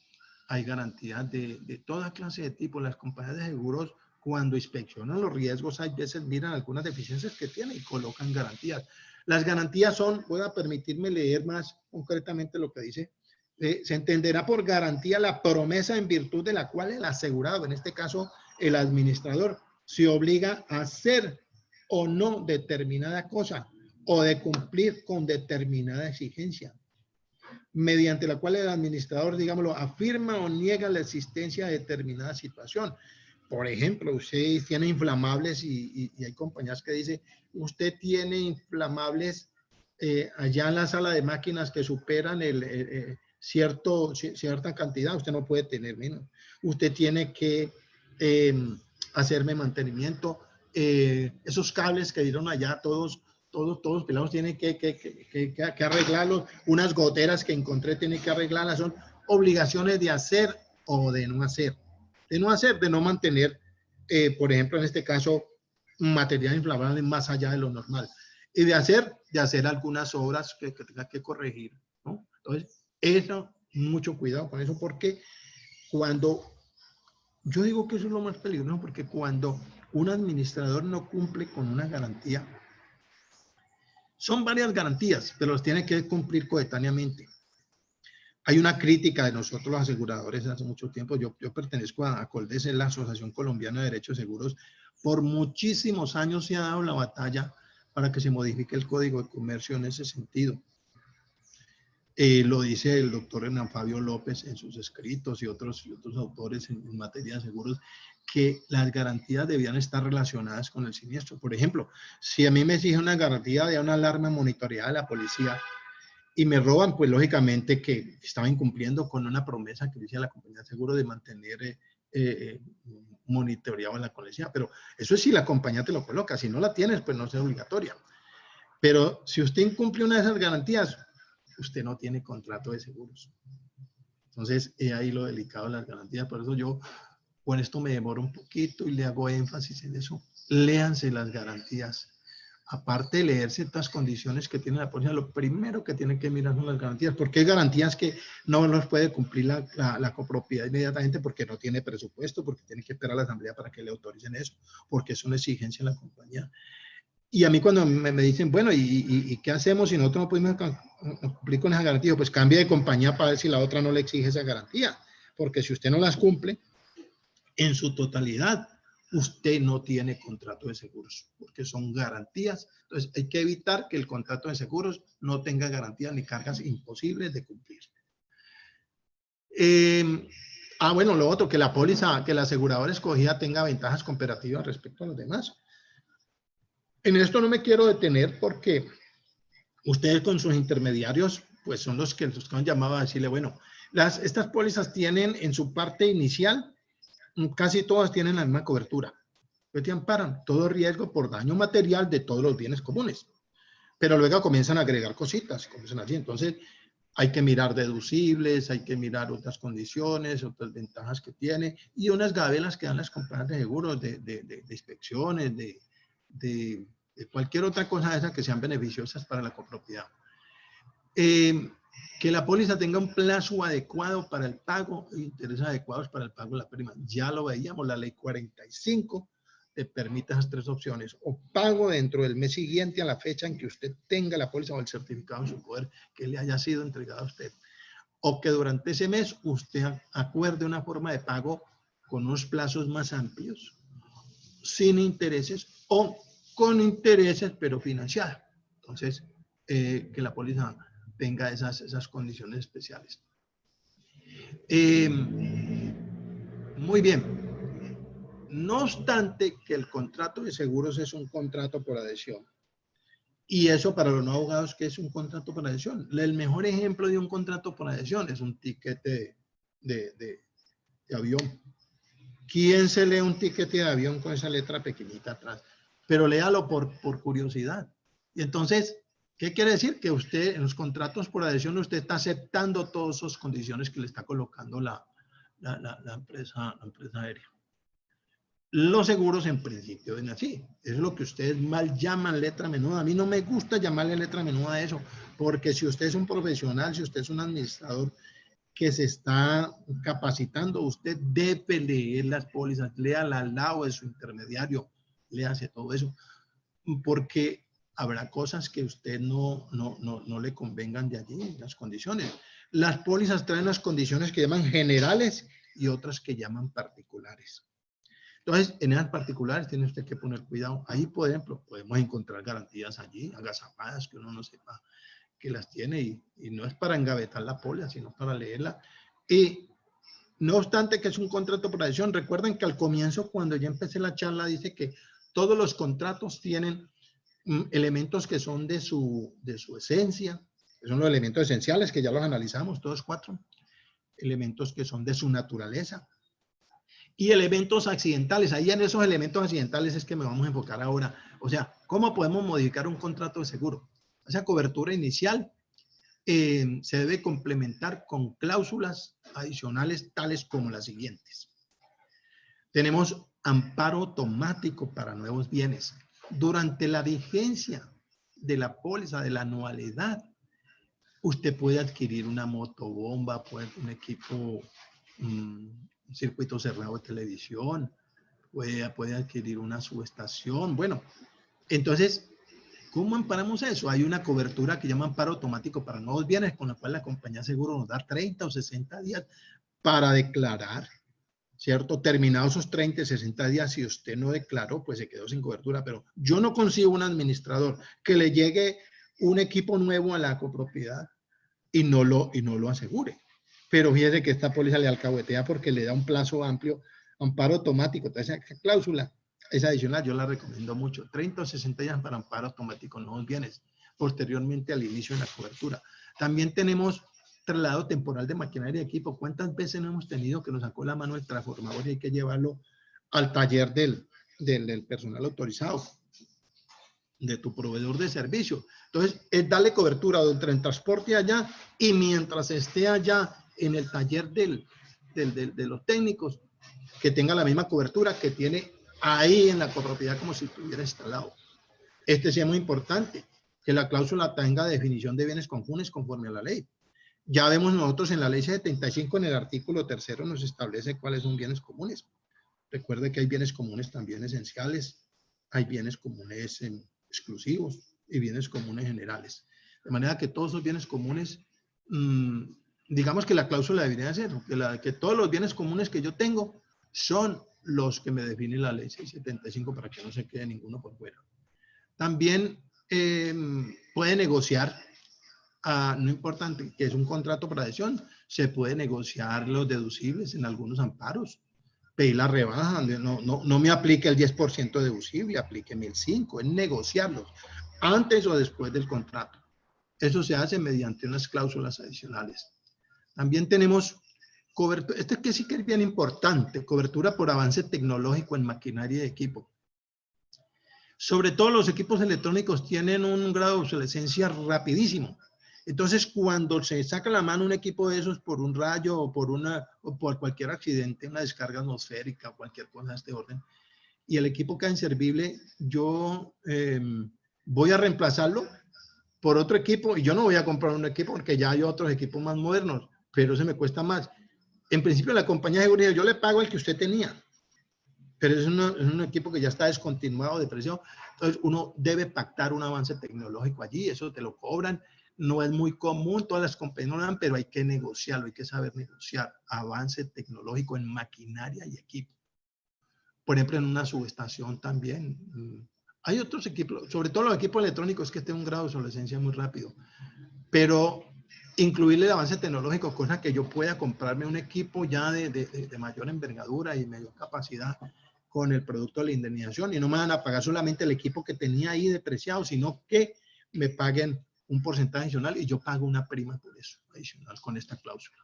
B: hay garantías de toda clase de tipos. Las compañías de seguros, cuando inspeccionan los riesgos, hay veces miran algunas deficiencias que tienen y colocan garantías. Las garantías son, voy a permitirme leer más concretamente lo que dice, se entenderá por garantía la promesa en virtud de la cual el asegurado, en este caso el administrador, se obliga a hacer o no determinada cosa o de cumplir con determinada exigencia, mediante la cual el administrador, digámoslo, afirma o niega la existencia de determinada situación. Por ejemplo, usted tiene inflamables y hay compañías que dicen, usted tiene inflamables allá en la sala de máquinas que superan cierta cantidad, usted no puede tener menos. Usted tiene que hacerme mantenimiento. Esos cables que dieron allá, todos pelados, tienen que arreglarlos. Unas goteras que encontré, tienen que arreglarlas. Son obligaciones de hacer o de no hacer. De no mantener, por ejemplo, en este caso, material inflamable más allá de lo normal. Y de hacer algunas obras que tenga que corregir, ¿no? Entonces, eso, mucho cuidado con eso, porque yo digo que eso es lo más peligroso, porque cuando un administrador no cumple con una garantía, son varias garantías, pero las tiene que cumplir coetáneamente. Hay una crítica de nosotros los aseguradores hace mucho tiempo. Yo pertenezco a Coldes, la Asociación Colombiana de Derechos de Seguros. Por muchísimos años se ha dado la batalla para que se modifique el Código de Comercio en ese sentido. Lo dice el doctor Hernán Fabio López en sus escritos y otros autores en materia de seguros, que las garantías debían estar relacionadas con el siniestro. Por ejemplo, si a mí me exige una garantía de una alarma monitoreada de la policía y me roban, pues lógicamente que estaba incumpliendo con una promesa que dice la compañía de seguro de mantener monitoreado en la policía. Pero eso es si la compañía te lo coloca. Si no la tienes, pues no es obligatoria. Pero si usted incumple una de esas garantías, usted no tiene contrato de seguros. Entonces, ahí lo delicado de las garantías. Por eso yo con esto me demoro un poquito y le hago énfasis en eso. Léanse las garantías. Aparte de leer ciertas condiciones que tiene la póliza, lo primero que tienen que mirar son las garantías, porque hay garantías que no los puede cumplir la copropiedad inmediatamente porque no tiene presupuesto, porque tiene que esperar a la asamblea para que le autoricen eso, porque es una exigencia en la compañía. Y a mí cuando me dicen, bueno, ¿y qué hacemos si nosotros no podemos cumplir con esa garantía? Pues cambie de compañía para ver si la otra no le exige esa garantía, porque si usted no las cumple en su totalidad, usted no tiene contrato de seguros, porque son garantías. Entonces, hay que evitar que el contrato de seguros no tenga garantías ni cargas imposibles de cumplir. Bueno, lo otro, que la póliza, que la aseguradora escogida tenga ventajas comparativas respecto a los demás. En esto no me quiero detener porque ustedes con sus intermediarios, pues son los que han llamado a decirle, bueno, estas pólizas tienen en su parte inicial, casi todas tienen la misma cobertura. Pues te amparan todo riesgo por daño material de todos los bienes comunes. Pero luego comienzan a agregar cositas, comienzan así. Entonces, hay que mirar deducibles, hay que mirar otras condiciones, otras ventajas que tiene y unas gabelas que dan las compañías de seguros, de inspecciones, de cualquier otra cosa de esas que sean beneficiosas para la copropiedad. Que la póliza tenga un plazo adecuado para el pago, intereses adecuados para el pago de la prima. Ya lo veíamos, la ley 45 te permite esas tres opciones, o pago dentro del mes siguiente a la fecha en que usted tenga la póliza o el certificado en su poder que le haya sido entregado a usted, o que durante ese mes usted acuerde una forma de pago con unos plazos más amplios, sin intereses o con intereses pero financiada. Entonces, que la póliza tenga esas condiciones especiales. Muy bien. No obstante que el contrato de seguros es un contrato por adhesión. Y eso para los no abogados, ¿qué es un contrato por adhesión? El mejor ejemplo de un contrato por adhesión es un tiquete de avión. ¿Quién se lee un tiquete de avión con esa letra pequeñita atrás? Pero léalo por curiosidad. Y entonces, ¿qué quiere decir? Que usted en los contratos por adhesión usted está aceptando todas esas condiciones que le está colocando la empresa aérea. Los seguros en principio ven así. Es lo que ustedes mal llaman letra menuda. A mí no me gusta llamarle letra menuda a eso, porque si usted es un profesional, si usted es un administrador que se está capacitando, usted debe leer las pólizas, léala al lado de su intermediario, léase todo eso, porque habrá cosas que usted no le convengan de allí, las condiciones. Las pólizas traen las condiciones que llaman generales y otras que llaman particulares. Entonces, en esas particulares tiene usted que poner cuidado. Ahí, por ejemplo, podemos encontrar garantías allí, agazapadas, que uno no sepa que las tiene y no es para engavetar la póliza, sino para leerla. Y no obstante que es un contrato por adhesión, recuerden que al comienzo, cuando ya empecé la charla, dice que todos los contratos tienen elementos que son de su esencia, que son los elementos esenciales, que ya los analizamos, todos 4, elementos que son de su naturaleza, y elementos accidentales. Ahí en esos elementos accidentales es que me vamos a enfocar ahora. O sea, ¿cómo podemos modificar un contrato de seguro? Esa cobertura inicial se debe complementar con cláusulas adicionales tales como las siguientes. Tenemos amparo automático para nuevos bienes. Durante la vigencia de la póliza, de la anualidad, usted puede adquirir una motobomba, un equipo, un circuito cerrado de televisión, puede adquirir una subestación. Bueno, entonces, ¿cómo amparamos eso? Hay una cobertura que llama amparo automático para nuevos bienes, con la cual la compañía de seguro nos da 30 o 60 días para declarar, ¿cierto? Terminados esos 30 y 60 días, si usted no declaró, pues se quedó sin cobertura. Pero yo no consigo un administrador que le llegue un equipo nuevo a la copropiedad y no lo asegure. Pero fíjese que esta póliza le alcahuetea porque le da un plazo amplio, amparo automático. Entonces, esa cláusula es adicional, yo la recomiendo mucho. 30 o 60 días para amparo automático en nuevos bienes, posteriormente al inicio de la cobertura. También tenemos traslado temporal de maquinaria y equipo. ¿Cuántas veces no hemos tenido que nos sacó la mano el transformador y hay que llevarlo al taller del personal autorizado, de tu proveedor de servicio? Entonces, es darle cobertura entre el transporte allá y mientras esté allá en el taller de los técnicos, que tenga la misma cobertura que tiene ahí en la copropiedad como si estuviera instalado. Este sí es muy importante, que la cláusula tenga definición de bienes comunes conforme a la ley. Ya vemos nosotros en la ley 75, en el artículo 3 nos establece cuáles son bienes comunes. Recuerde que hay bienes comunes también esenciales, hay bienes comunes exclusivos y bienes comunes generales. De manera que todos esos bienes comunes, digamos que la cláusula debería ser que todos los bienes comunes que yo tengo son los que me define la ley 675 para que no se quede ninguno por fuera. También puede negociar, no importa que es un contrato por adhesión, se puede negociar los deducibles en algunos amparos. Pedir la rebaja, no me aplique el 10% deducible, aplique 1.005, es negociarlos antes o después del contrato. Eso se hace mediante unas cláusulas adicionales. También tenemos cobertura, este que sí que es bien importante, cobertura por avance tecnológico en maquinaria y equipo. Sobre todo los equipos electrónicos tienen un grado de obsolescencia rapidísimo. Entonces, cuando se saca la mano un equipo de esos por un rayo o por cualquier accidente, una descarga atmosférica o cualquier cosa de este orden, y el equipo queda inservible, yo voy a reemplazarlo por otro equipo, y yo no voy a comprar un equipo porque ya hay otros equipos más modernos, pero se me cuesta más. En principio, la compañía de seguridad, yo le pago el que usted tenía, pero es un equipo que ya está descontinuado de precio. Entonces, uno debe pactar un avance tecnológico allí, eso te lo cobran. No es muy común, todas las compañías no lo dan, pero hay que negociarlo, hay que saber negociar. Avance tecnológico en maquinaria y equipo. Por ejemplo, en una subestación también. Hay otros equipos, sobre todo los equipos electrónicos, que tienen un grado de obsolescencia muy rápido. Pero incluirle el avance tecnológico, cosa que yo pueda comprarme un equipo ya de mayor envergadura y mayor capacidad con el producto de la indemnización, y no me van a pagar solamente el equipo que tenía ahí depreciado, sino que me paguen un porcentaje adicional y yo pago una prima por eso, adicional con esta cláusula.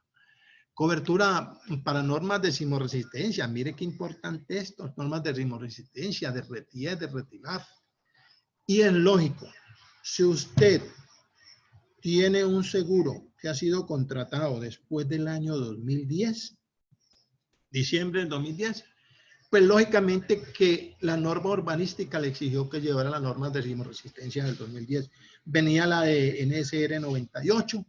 B: Cobertura para normas de sismoresistencia. Mire qué importante esto, normas de sismoresistencia, de RETIER, de RETILAF. Y es lógico, si usted tiene un seguro que ha sido contratado después del año 2010, diciembre del 2010, pues lógicamente que la norma urbanística le exigió que llevara las normas de sismoresistencia del 2010. Venía la de NSR 98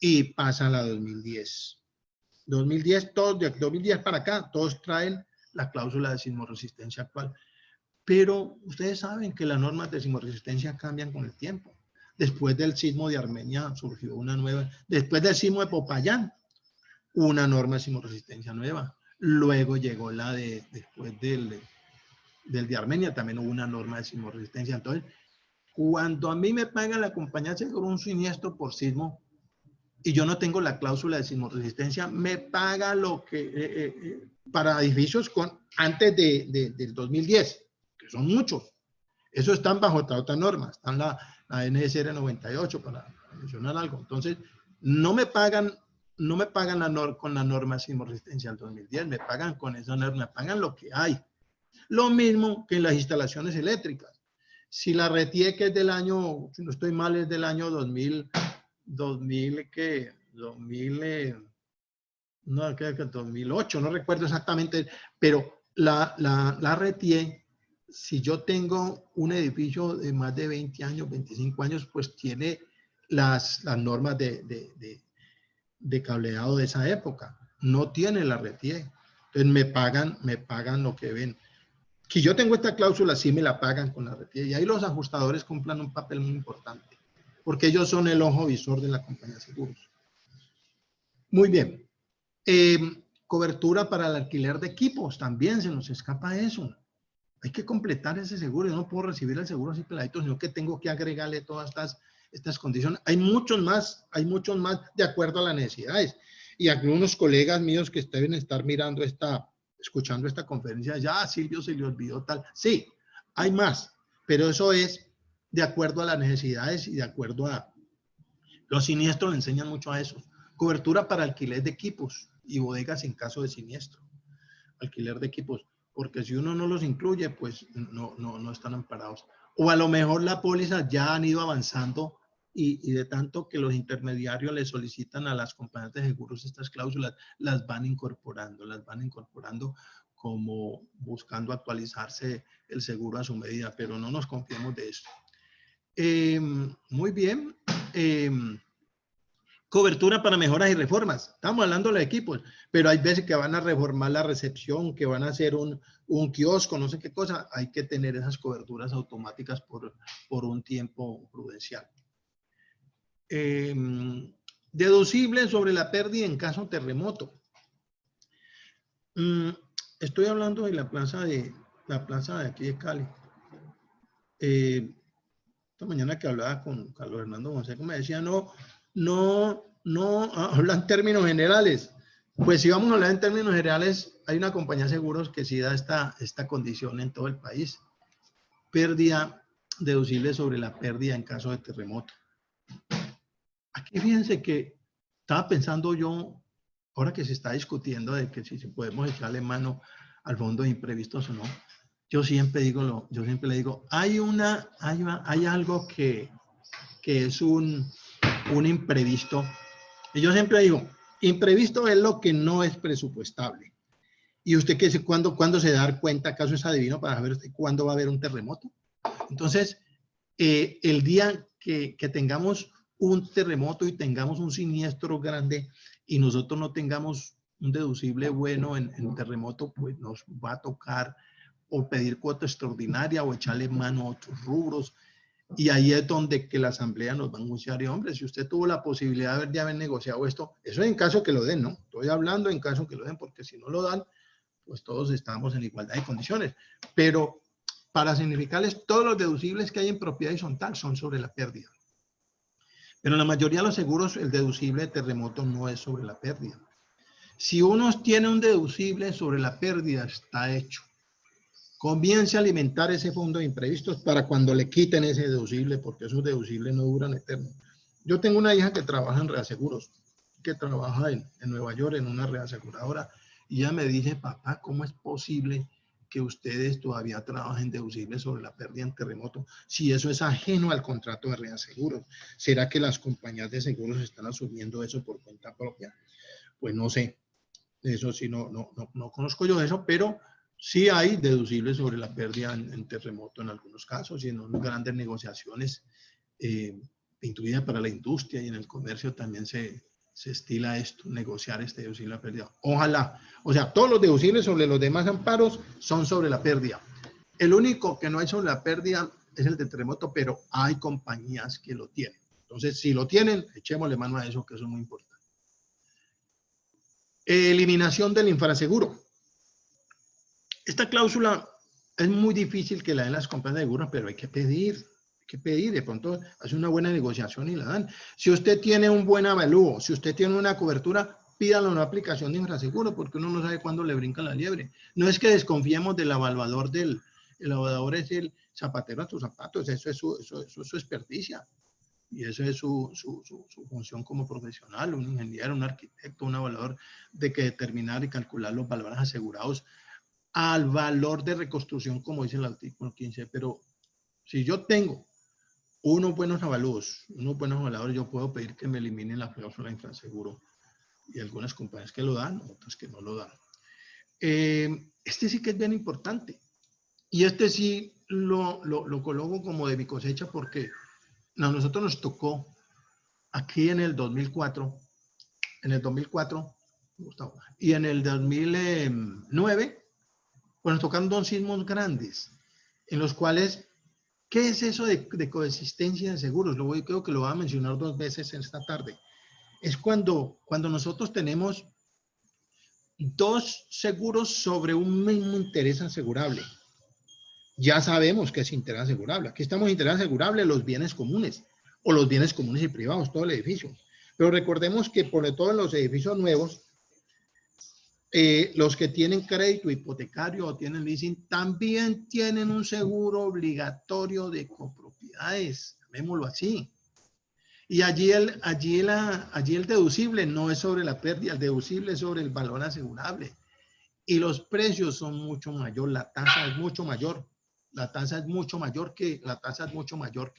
B: y pasa la 2010. 2010, todos, de 2010 para acá, todos traen la cláusula de sismoresistencia actual. Pero ustedes saben que las normas de sismoresistencia cambian con el tiempo. Después del sismo de Armenia surgió una nueva. Después del sismo de Popayán, una norma de sismoresistencia nueva. Luego llegó la de, después del de Armenia, también hubo una norma de sismoresistencia. Entonces, cuando a mí me paga la compañía de seguro un siniestro por sismo y yo no tengo la cláusula de sismoresistencia, me paga lo que para edificios antes del 2010, que son muchos. Eso están bajo otra norma, están la NSR 98 para mencionar algo. Entonces, no me pagan con la norma de sismoresistencia del 2010, me pagan con esa norma, me pagan lo que hay. Lo mismo que en las instalaciones eléctricas. Si la RETIE, que es del año, si no estoy mal, es del año 2000, no, creo que 2008, no recuerdo exactamente, pero la RETIE, si yo tengo un edificio de más de 20 años, 25 años, pues tiene las normas de cableado de esa época. No tiene la RETIE. Entonces me pagan lo que ven. Si yo tengo esta cláusula, sí me la pagan con la RETIE. Y ahí los ajustadores cumplen un papel muy importante, porque ellos son el ojo visor de la compañía de seguros. Muy bien. Cobertura para el alquiler de equipos, también se nos escapa eso. Hay que completar ese seguro. Yo no puedo recibir el seguro así peladito, sino que tengo que agregarle todas estas condiciones. Hay muchos más de acuerdo a las necesidades. Y algunos colegas míos que deben estar mirando escuchando esta conferencia, ya Silvio se le olvidó tal. Sí, hay más, pero eso es de acuerdo a las necesidades y de acuerdo a los siniestros, le enseñan mucho a eso. Cobertura para alquiler de equipos y bodegas en caso de siniestro. Alquiler de equipos, porque si uno no los incluye, pues no están amparados. O a lo mejor la póliza ya han ido avanzando y de tanto que los intermediarios le solicitan a las compañías de seguros estas cláusulas, las van incorporando como buscando actualizarse el seguro a su medida, pero no nos confiemos de eso. Muy bien. Cobertura para mejoras y reformas. Estamos hablando de los equipos, pero hay veces que van a reformar la recepción, que van a hacer un kiosco, no sé qué cosa. Hay que tener esas coberturas automáticas por un tiempo prudencial. Deducible sobre la pérdida en caso de terremoto. Estoy hablando de la plaza de aquí de Cali. Esta mañana que hablaba con Carlos Hernando Fonseca me decía, no hablan en términos generales. Pues si vamos a hablar en términos generales, hay una compañía de seguros que sí da esta condición en todo el país. Pérdida deducible sobre la pérdida en caso de terremoto. Aquí fíjense que estaba pensando yo, ahora que se está discutiendo de que si podemos echarle mano al fondo de imprevistos o no, yo siempre le digo, hay algo que es un imprevisto. Y yo siempre digo, imprevisto es lo que no es presupuestable. ¿Y usted cuándo se da cuenta, acaso es adivino para saber cuándo va a haber un terremoto? Entonces, el día que tengamos un terremoto y tengamos un siniestro grande y nosotros no tengamos un deducible bueno en terremoto, pues nos va a tocar o pedir cuota extraordinaria o echarle mano a otros rubros. Y ahí es donde que la asamblea nos va a anunciar, y hombre, si usted tuvo la posibilidad de haber negociado esto, eso es en caso que lo den, ¿no? Estoy hablando en caso que lo den, porque si no lo dan, pues todos estamos en igualdad de condiciones. Pero para significarles, todos los deducibles que hay en propiedad horizontal son sobre la pérdida. Pero en la mayoría de los seguros, el deducible de terremoto no es sobre la pérdida. Si uno tiene un deducible sobre la pérdida, está hecho. Comience a alimentar ese fondo de imprevistos para cuando le quiten ese deducible, porque esos deducibles no duran eterno. Yo tengo una hija que trabaja en reaseguros, que trabaja en Nueva York en una reaseguradora, y ella me dice, papá, ¿cómo es posible que ustedes todavía trabajen deducibles sobre la pérdida en terremoto si eso es ajeno al contrato de reaseguros? ¿Será que las compañías de seguros están asumiendo eso por cuenta propia? Pues no sé, eso sí, no conozco yo eso, pero sí hay deducibles sobre la pérdida en terremoto en algunos casos y en grandes negociaciones, incluida para la industria y en el comercio también se estila esto, negociar este deducible a pérdida. Ojalá, o sea, todos los deducibles sobre los demás amparos son sobre la pérdida. El único que no hay sobre la pérdida es el de terremoto, pero hay compañías que lo tienen. Entonces, si lo tienen, echémosle mano a eso, que eso es muy importante. Eliminación del infraseguro. Esta cláusula es muy difícil que la den las compañías de seguros, pero hay que pedir, de pronto hace una buena negociación y la dan. Si usted tiene un buen avalúo, si usted tiene una cobertura, pídale una aplicación de infraseguro, porque uno no sabe cuándo le brinca la liebre. No es que desconfiemos del evaluador el evaluador es el zapatero a tus zapatos, eso es su experticia. Y eso es su función como profesional, un ingeniero, un arquitecto, un evaluador, de que determinar y calcular los valores asegurados al valor de reconstrucción, como dice el artículo 15. Pero si yo tengo unos buenos avalúos, unos buenos evaluadores, yo puedo pedir que me eliminen la cláusula de infraseguro. Y algunas compañías que lo dan, otras que no lo dan. Este sí que es bien importante. Y este sí lo coloco como de mi cosecha porque a nosotros nos tocó aquí en el 2004, Gustavo, y en el 2009, pues nos tocaron dos sismos grandes, en los cuales, ¿qué es eso de coexistencia de seguros? Creo que lo voy a mencionar dos veces esta tarde. Es cuando nosotros tenemos dos seguros sobre un mismo interés asegurable. Ya sabemos que es interés asegurable. Aquí estamos en interés asegurable los bienes comunes o los bienes comunes y privados, todo el edificio. Pero recordemos que por todo en los edificios nuevos, los que tienen crédito hipotecario o tienen leasing también tienen un seguro obligatorio de copropiedades, llamémoslo así. Y allí el deducible no es sobre la pérdida, el deducible es sobre el valor asegurable. Y los precios son mucho mayor, la tasa es mucho mayor. La tasa es mucho mayor que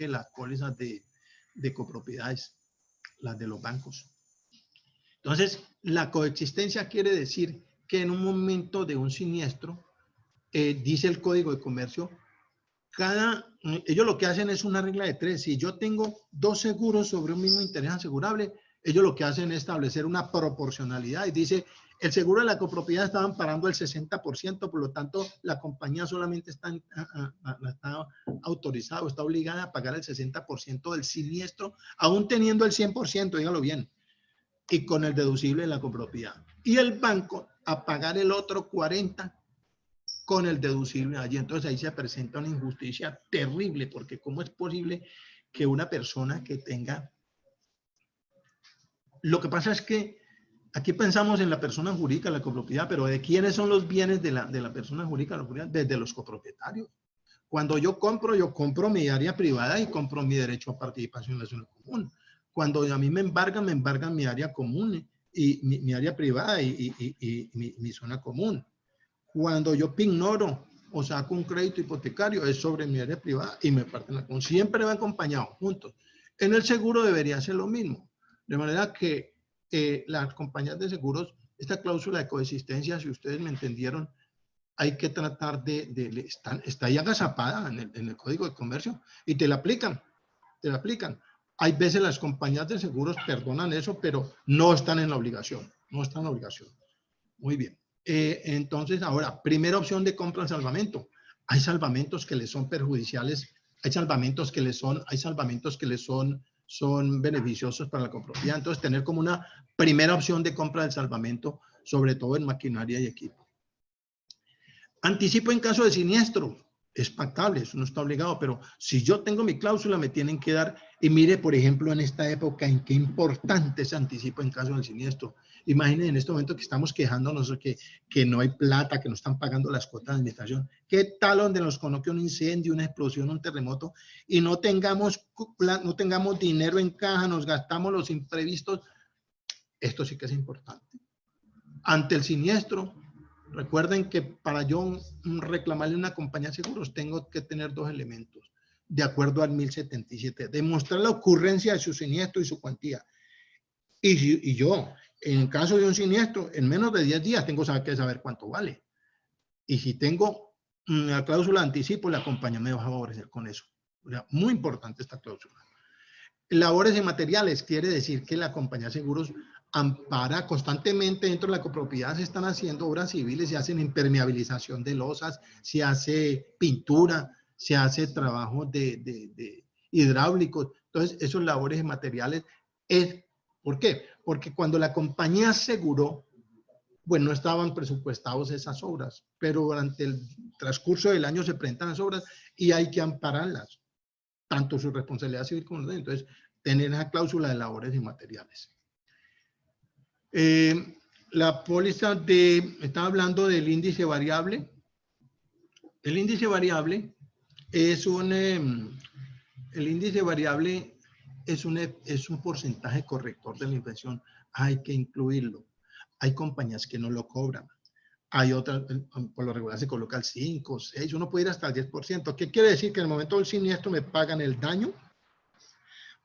B: las pólizas de copropiedades, las de los bancos. Entonces, la coexistencia quiere decir que en un momento de un siniestro, dice el Código de Comercio, ellos lo que hacen es una regla de tres. Si yo tengo dos seguros sobre un mismo interés asegurable, ellos lo que hacen es establecer una proporcionalidad y dice, el seguro de la copropiedad está amparando el 60%, por lo tanto, la compañía solamente está autorizada o está obligada a pagar el 60% del siniestro, aún teniendo el 100%, dígalo bien, y con el deducible de la copropiedad. Y el banco a pagar el otro 40% con el deducible allí. Entonces ahí se presenta una injusticia terrible, porque ¿cómo es posible que una persona que tenga... Lo que pasa es que aquí pensamos en la persona jurídica, la copropiedad, pero ¿de quiénes son los bienes de la persona jurídica? Desde los copropietarios. Cuando yo compro mi área privada y compro mi derecho a participación en la zona común. Cuando a mí me embargan mi área común y mi área privada y mi zona común. Cuando yo ignoro o saco un crédito hipotecario, es sobre mi área privada y me parten la común. Siempre va acompañado, juntos. En el seguro debería ser lo mismo. De manera que las compañías de seguros, esta cláusula de coexistencia, si ustedes me entendieron, hay que tratar está ahí agazapada en el Código de Comercio y te la aplican. Hay veces las compañías de seguros perdonan eso, pero no están en la obligación. No están en la obligación. Muy bien. Entonces, ahora, primera opción de compra al salvamento. Hay salvamentos que les son perjudiciales, hay salvamentos que les son beneficiosos para la copropiedad. Entonces, tener como una primera opción de compra del salvamento, sobre todo en maquinaria y equipo. Anticipo en caso de siniestro. Es pactable, eso no está obligado, pero si yo tengo mi cláusula, me tienen que dar, y mire, por ejemplo, en esta época, en qué importante es anticipo en caso del siniestro. Imaginen en este momento que estamos quejándonos que no hay plata, que no están pagando las cuotas de administración. ¿Qué tal donde nos coloque un incendio, una explosión, un terremoto, y no tengamos dinero en caja, nos gastamos los imprevistos? Esto sí que es importante. Ante el siniestro, recuerden que para yo reclamarle a una compañía de seguros tengo que tener dos elementos, de acuerdo al 1077. Demostrar la ocurrencia de su siniestro y su cuantía. Y yo, en caso de un siniestro, en menos de 10 días tengo que saber cuánto vale. Y si tengo una cláusula de anticipo, la compañía me va a favorecer con eso. O sea, muy importante esta cláusula. Labores y materiales, quiere decir que la compañía de seguros ampara constantemente dentro de la copropiedad, se están haciendo obras civiles, se hacen impermeabilización de losas, se hace pintura, se hace trabajo de hidráulicos. Entonces, esos labores y materiales ¿por qué? Porque cuando la compañía aseguró, bueno, no estaban presupuestados esas obras, pero durante el transcurso del año se presentan las obras y hay que ampararlas, tanto su responsabilidad civil como la. Entonces, tener esa cláusula de labores y materiales. La póliza estaba hablando del índice variable. El índice variable es un porcentaje corrector de la inflación. Hay que incluirlo. Hay compañías que no lo cobran. Hay otras, por lo regular se coloca el 5, 6, uno puede ir hasta el 10%. ¿Qué quiere decir? Que en el momento del siniestro me pagan el daño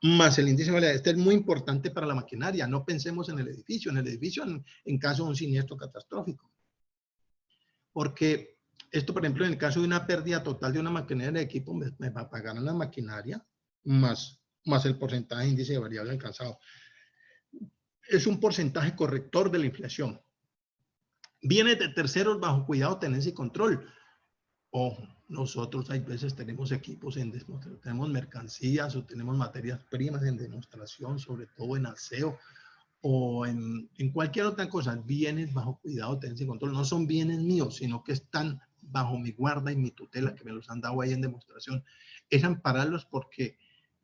B: más el índice variable. Este es muy importante para la maquinaria. No pensemos en el edificio. En el edificio, en caso de un siniestro catastrófico. Porque esto, por ejemplo, en el caso de una pérdida total de una maquinaria de equipo, me va a pagar en la maquinaria más el porcentaje de índice variable alcanzado. Es un porcentaje corrector de la inflación. Bienes de terceros bajo cuidado, tenencia y control. Ojo, nosotros hay veces tenemos equipos en demostración, tenemos mercancías o tenemos materias primas en demostración, sobre todo en aseo o en cualquier otra cosa. Bienes bajo cuidado, tenencia y control no son bienes míos, sino que están bajo mi guarda y mi tutela, que me los han dado ahí en demostración. Es ampararlos porque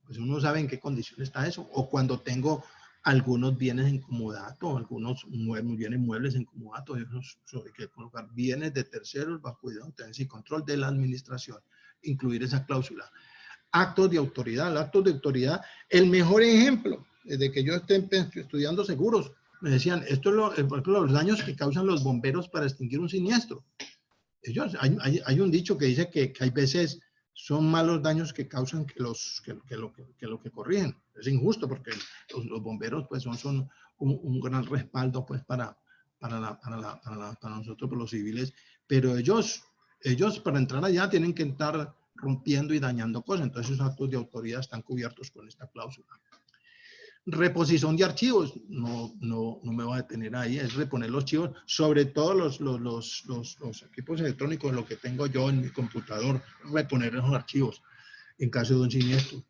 B: pues uno sabe en qué condición está eso. O cuando tengo algunos bienes en comodato, algunos bienes muebles en comodato, esos hay que colocar bienes de terceros bajo cuidado, tenencia y control de la administración, incluir esa cláusula. Actos de autoridad, los actos de autoridad, el mejor ejemplo, desde que yo esté estudiando seguros, me decían, esto es por ejemplo, los daños que causan los bomberos para extinguir un siniestro. Hay un dicho que dice que hay veces son malos daños que causan que lo que corrigen. Es injusto porque los bomberos pues son un gran respaldo pues para nosotros, los civiles, pero ellos para entrar allá tienen que estar rompiendo y dañando cosas. Entonces esos actos de autoridad están cubiertos con esta cláusula. Reposición de archivos, no me voy a detener ahí, es reponer los archivos, sobre todo los equipos electrónicos, lo que tengo yo en mi computador, reponer esos archivos en caso de un siniestro.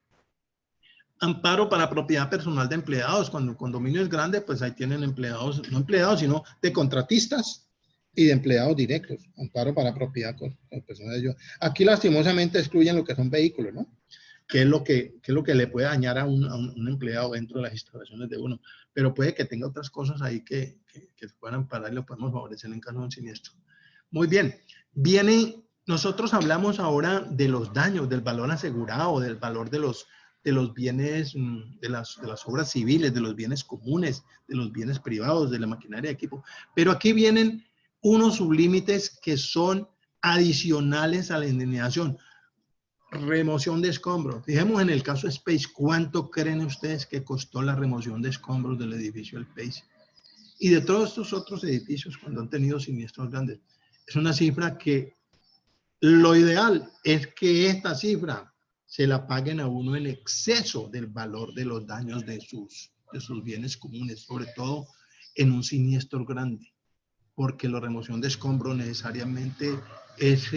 B: Amparo para propiedad personal de empleados, cuando el condominio es grande, pues ahí tienen empleados, no empleados, sino de contratistas, y de empleados directos, amparo para propiedad con personas de ellos. Aquí lastimosamente excluyen lo que son vehículos, ¿no? ¿Qué es lo que le puede dañar a un empleado dentro de las instalaciones de uno? Pero puede que tenga otras cosas ahí que puedan parar y lo podemos favorecer en caso de un siniestro. Muy bien. Nosotros hablamos ahora de los daños, del valor asegurado, del valor de los bienes, de las obras civiles, de los bienes comunes, de los bienes privados, de la maquinaria de equipo. Pero aquí vienen unos sublímites que son adicionales a la indemnización. Remoción de escombros. Fijemos en el caso Space, ¿cuánto creen ustedes que costó la remoción de escombros del edificio del Space? Y de todos estos otros edificios cuando han tenido siniestros grandes. Es una cifra que lo ideal es que esta cifra se la paguen a uno en exceso del valor de los daños de sus bienes comunes, sobre todo en un siniestro grande, porque la remoción de escombros necesariamente es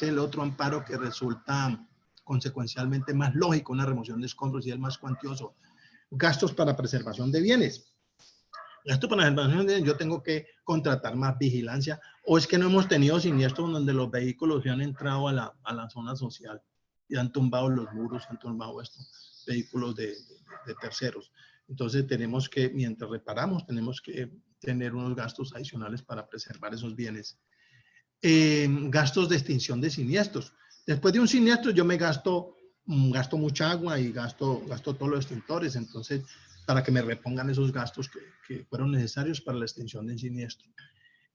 B: el otro amparo que resulta consecuencialmente más lógico, una remoción de escombros y el más cuantioso. Gastos para preservación de bienes. Gasto para preservación de bienes, yo tengo que contratar más vigilancia, o es que no hemos tenido siniestros donde los vehículos se han entrado a la zona social y han tumbado los muros, han tumbado estos vehículos de terceros. Entonces tenemos que, mientras reparamos, tenemos que tener unos gastos adicionales para preservar esos bienes. Gastos de extinción de siniestros. Después de un siniestro yo me gasto mucha agua y gasto todos los extintores, entonces para que me repongan esos gastos que fueron necesarios para la extinción del siniestro.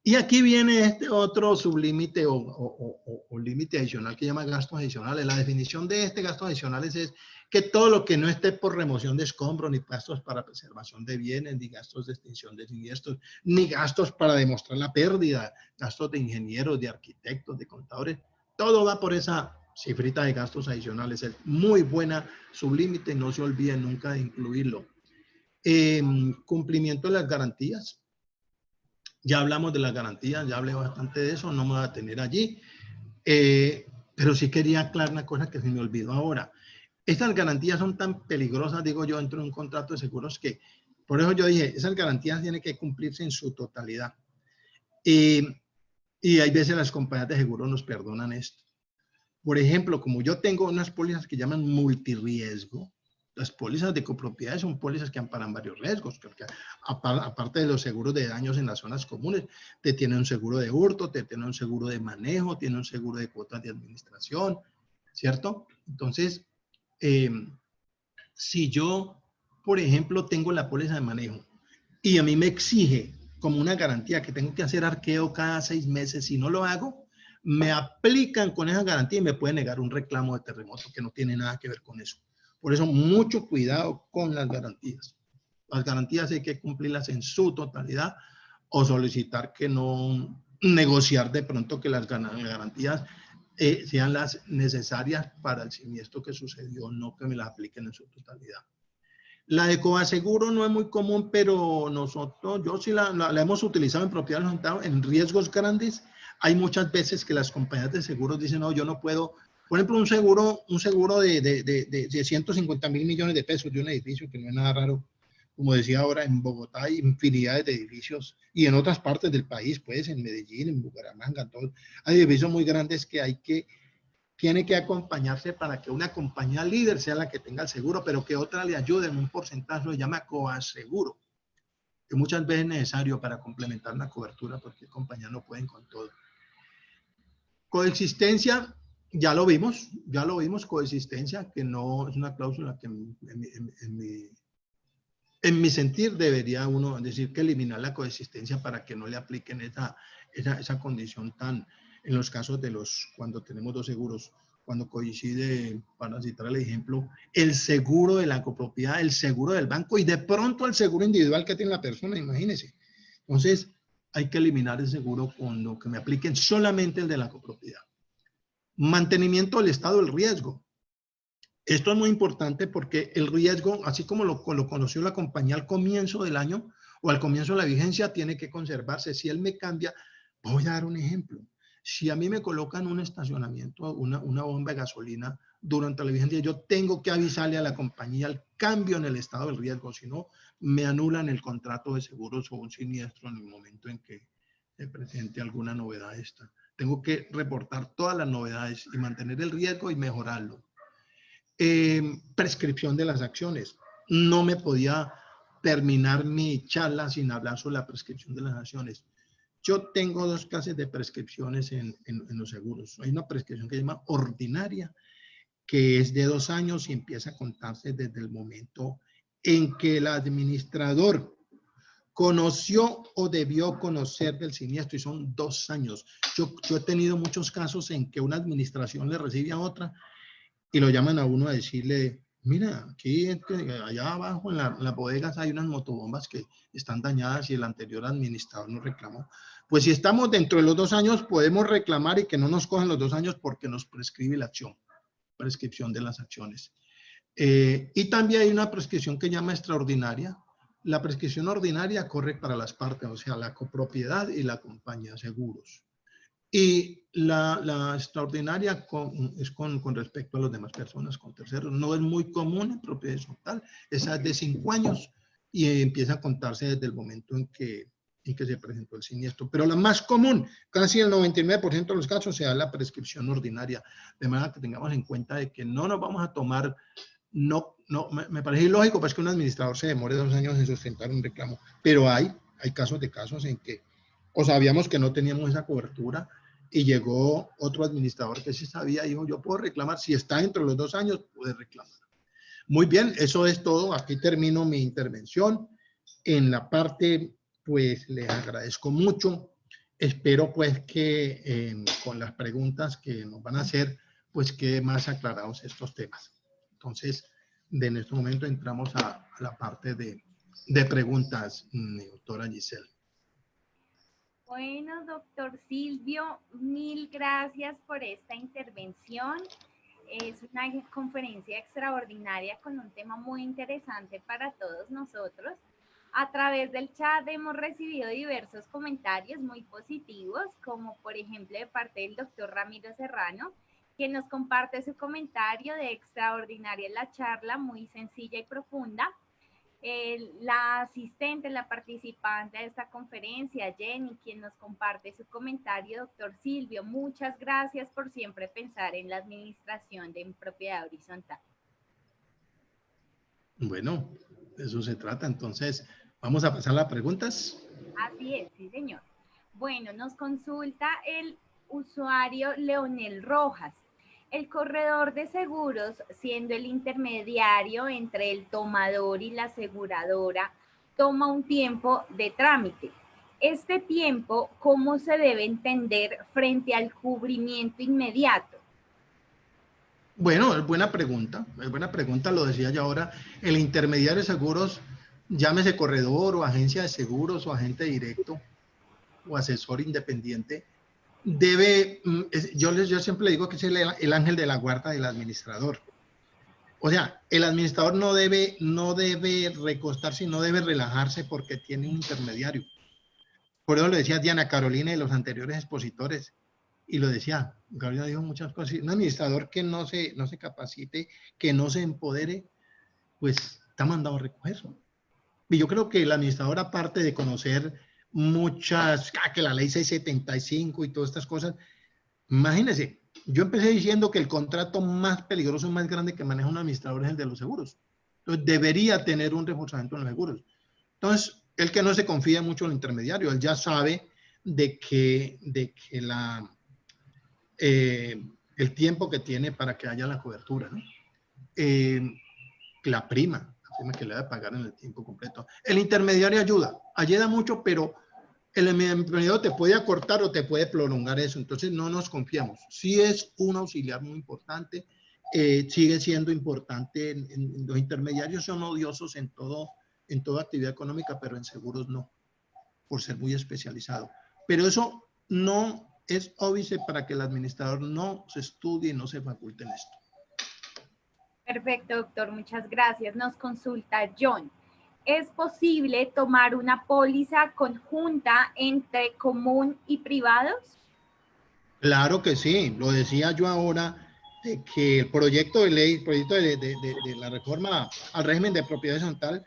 B: Y aquí viene este otro sublímite o límite adicional que llama gastos adicionales. La definición de este gastos adicionales es que todo lo que no esté por remoción de escombros, ni gastos para preservación de bienes, ni gastos de extinción de siniestros, ni gastos para demostrar la pérdida, gastos de ingenieros, de arquitectos, de contadores, todo va por esa cifrita de gastos adicionales. Es muy buena sublímite, no se olviden nunca de incluirlo. Cumplimiento de las garantías. Ya hablamos de las garantías, ya hablé bastante de eso, no me voy a detener allí. Pero sí quería aclarar una cosa que se me olvidó ahora. Estas garantías son tan peligrosas, digo yo, dentro de un contrato de seguros que, por eso yo dije, esas garantías tienen que cumplirse en su totalidad. Y hay veces las compañías de seguros nos perdonan esto. Por ejemplo, como yo tengo unas pólizas que llaman multirriesgo, las pólizas de copropiedades son pólizas que amparan varios riesgos, porque aparte de los seguros de daños en las zonas comunes, te tiene un seguro de hurto, te tiene un seguro de manejo, tiene un seguro de cuotas de administración, ¿cierto? Entonces, si yo, por ejemplo, tengo la póliza de manejo y a mí me exige como una garantía que tengo que hacer arqueo cada 6 meses, si no lo hago, me aplican con esa garantía y me pueden negar un reclamo de terremoto que no tiene nada que ver con eso. Por eso, mucho cuidado con las garantías. Las garantías hay que cumplirlas en su totalidad o solicitar que no negociar de pronto que las garantías sean las necesarias para el siniestro que sucedió, no que me las apliquen en su totalidad. La de coaseguro no es muy común, pero nosotros, yo sí la hemos utilizado en propiedades en riesgos grandes. Hay muchas veces que las compañías de seguros dicen, no, yo no puedo. Por ejemplo, un seguro de 150 mil millones de pesos de un edificio, que no es nada raro. Como decía ahora, en Bogotá hay infinidades de edificios y en otras partes del país, pues en Medellín, en Bucaramanga, todo. Hay edificios muy grandes que tiene que acompañarse para que una compañía líder sea la que tenga el seguro, pero que otra le ayude en un porcentaje, lo llama coaseguro, que muchas veces es necesario para complementar la cobertura porque compañías no pueden con todo. Coexistencia, ya lo vimos, coexistencia, que no es una cláusula que en mi sentir debería uno decir que eliminar la coexistencia para que no le apliquen esa condición tan, en los casos de cuando tenemos dos seguros, cuando coincide, para citar el ejemplo, el seguro de la copropiedad, el seguro del banco y de pronto el seguro individual que tiene la persona, imagínense. Entonces, hay que eliminar el seguro con lo que me apliquen solamente el de la copropiedad. Mantenimiento del estado del riesgo. Esto es muy importante porque el riesgo, así como lo conoció la compañía al comienzo del año o al comienzo de la vigencia, tiene que conservarse. Si él me cambia, voy a dar un ejemplo. Si a mí me colocan un estacionamiento, una bomba de gasolina durante la vigencia, yo tengo que avisarle a la compañía el cambio en el estado del riesgo, si no, me anulan el contrato de seguros o un siniestro en el momento en que se presente alguna novedad esta. Tengo que reportar todas las novedades y mantener el riesgo y mejorarlo. Prescripción de las acciones. No me podía terminar mi charla sin hablar sobre la prescripción de las acciones. Yo tengo dos clases de prescripciones en los seguros. Hay una prescripción que se llama ordinaria, que es de 2 años y empieza a contarse desde el momento en que el administrador conoció o debió conocer del siniestro, y son 2 años. Yo he tenido muchos casos en que una administración le recibe a otra y lo llaman a uno a decirle, mira, aquí allá abajo en las bodegas hay unas motobombas que están dañadas y el anterior administrador nos reclamó. Pues si estamos dentro de los 2 años, podemos reclamar y que no nos cojan los 2 años porque nos prescribe la acción, prescripción de las acciones. Y también hay una prescripción que llama extraordinaria. La prescripción ordinaria corre para las partes, o sea, la copropiedad y la compañía de seguros. Y la extraordinaria es con respecto a las demás personas, con terceros. No es muy común en propiedad horizontal. Esa es de 5 años y empieza a contarse desde el momento en que se presentó el siniestro. Pero la más común, casi el 99% de los casos, se da la prescripción ordinaria. De manera que tengamos en cuenta de que no nos vamos a tomar, me parece ilógico pues que un administrador se demore 2 años en sustentar un reclamo. Pero hay casos en que o sabíamos que no teníamos esa cobertura y llegó otro administrador que sí sabía y dijo, yo puedo reclamar, si está dentro de los 2 años, puede reclamar. Muy bien, eso es todo. Aquí termino mi intervención. En la parte, pues, les agradezco mucho. Espero, pues, que con las preguntas que nos van a hacer, pues, quede más aclarados estos temas. Entonces, en este momento entramos a la parte de preguntas, doctora Giselle.
A: Bueno, doctor Silvio, mil gracias por esta intervención. Es una conferencia extraordinaria con un tema muy interesante para todos nosotros. A través del chat hemos recibido diversos comentarios muy positivos, como por ejemplo de parte del doctor Ramiro Serrano, que nos comparte su comentario de extraordinaria la charla, muy sencilla y profunda. La asistente, la participante de esta conferencia, Jenny, quien nos comparte su comentario, doctor Silvio, muchas gracias por siempre pensar en la administración de propiedad horizontal.
B: Bueno, de eso se trata. Entonces, vamos a pasar a las preguntas.
A: Así es, sí, señor. Bueno, nos consulta el usuario Leonel Rojas. El corredor de seguros, siendo el intermediario entre el tomador y la aseguradora, toma un tiempo de trámite. Este tiempo, ¿cómo se debe entender frente al cubrimiento inmediato?
B: Bueno, es buena pregunta, lo decía yo ahora. El intermediario de seguros, llámese corredor o agencia de seguros o agente directo o asesor independiente, debe, yo siempre le digo que es el ángel de la guarda del administrador. O sea, el administrador no debe recostarse y no debe relajarse porque tiene un intermediario. Por eso lo decía Diana Carolina y los anteriores expositores. Y lo decía, Gabriela dijo muchas cosas. Un administrador que no se capacite, que no se empodere, pues está mandado a recoger. Y yo creo que el administrador, aparte de conocer muchas, que la ley 675 y todas estas cosas, imagínense, yo empecé diciendo que el contrato más peligroso y más grande que maneja un administrador es el de los seguros. Entonces, debería tener un reforzamiento en los seguros. Entonces, el que no se confía mucho en el intermediario, él ya sabe de que el tiempo que tiene para que haya la cobertura, ¿no? La prima que le va a pagar en el tiempo completo. El intermediario ayuda mucho, pero el intermediario te puede acortar o te puede prolongar eso. Entonces no nos confiamos. Sí es un auxiliar muy importante, sigue siendo importante. Los intermediarios son odiosos en toda actividad económica, pero en seguros no, por ser muy especializado. Pero eso no es óbice para que el administrador no se estudie y no se faculte en esto.
A: Perfecto, doctor, muchas gracias. Nos consulta John. ¿Es posible tomar una póliza conjunta entre común y privados?
B: Claro que sí, lo decía yo ahora, de que el proyecto de ley, el proyecto de la reforma al régimen de propiedad horizontal,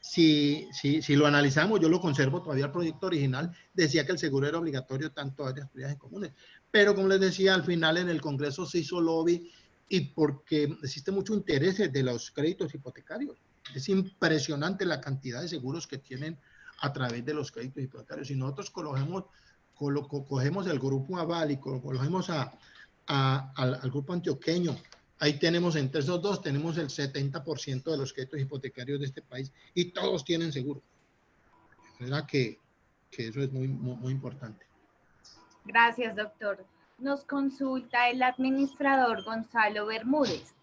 B: si lo analizamos, yo lo conservo todavía, el proyecto original decía que el seguro era obligatorio tanto a áreas privadas y comunes, pero como les decía, al final en el Congreso se hizo lobby y porque existe mucho interés de los créditos hipotecarios. Es impresionante la cantidad de seguros que tienen a través de los créditos hipotecarios. Si nosotros cogemos el grupo Aval y cogemos al grupo antioqueño, ahí tenemos, entre esos dos, tenemos el 70% de los créditos hipotecarios de este país y todos tienen seguro. ¿Verdad? Que eso es muy importante.
A: Gracias, doctor. Nos consulta el administrador Gonzalo Bermúdez.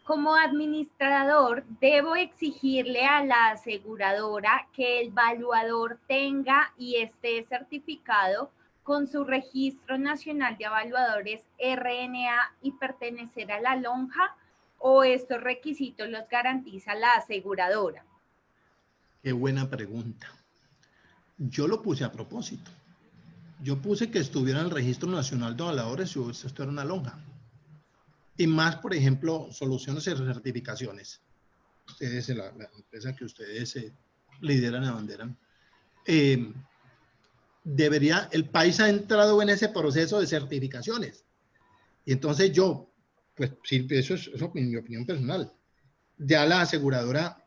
A: Como administrador, debo exigirle a la aseguradora que el evaluador tenga y esté certificado con su Registro Nacional de Evaluadores RNA y pertenecer a la lonja, o estos requisitos los garantiza la aseguradora.
B: Qué buena pregunta. Yo lo puse a propósito. Yo puse que estuviera en el Registro Nacional de Evaluadores si esto era una lonja. Y más, por ejemplo, soluciones y certificaciones. Ustedes, la empresa que ustedes lideran y abanderan. El país ha entrado en ese proceso de certificaciones. Y entonces yo, pues sí, eso es mi opinión personal. Ya la aseguradora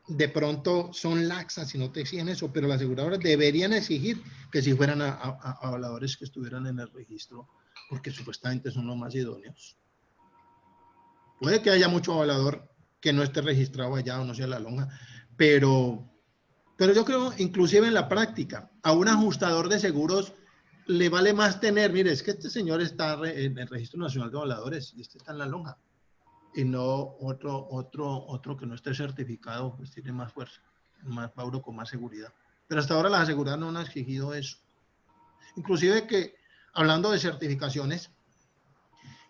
B: de pronto son laxas si no te exigen eso, pero las aseguradoras deberían exigir que si fueran a evaluadores que estuvieran en el registro, porque supuestamente son los más idóneos. Puede que haya mucho evaluador que no esté registrado allá o no sea la lonja, pero yo creo, inclusive en la práctica, a un ajustador de seguros le vale más tener, mire, es que este señor está en el Registro Nacional de Evaluadores y este está en la lonja, y no otro que no esté certificado, pues tiene más fuerza, más pauro, con más seguridad. Pero hasta ahora las aseguradoras no han exigido eso. Inclusive que, hablando de certificaciones,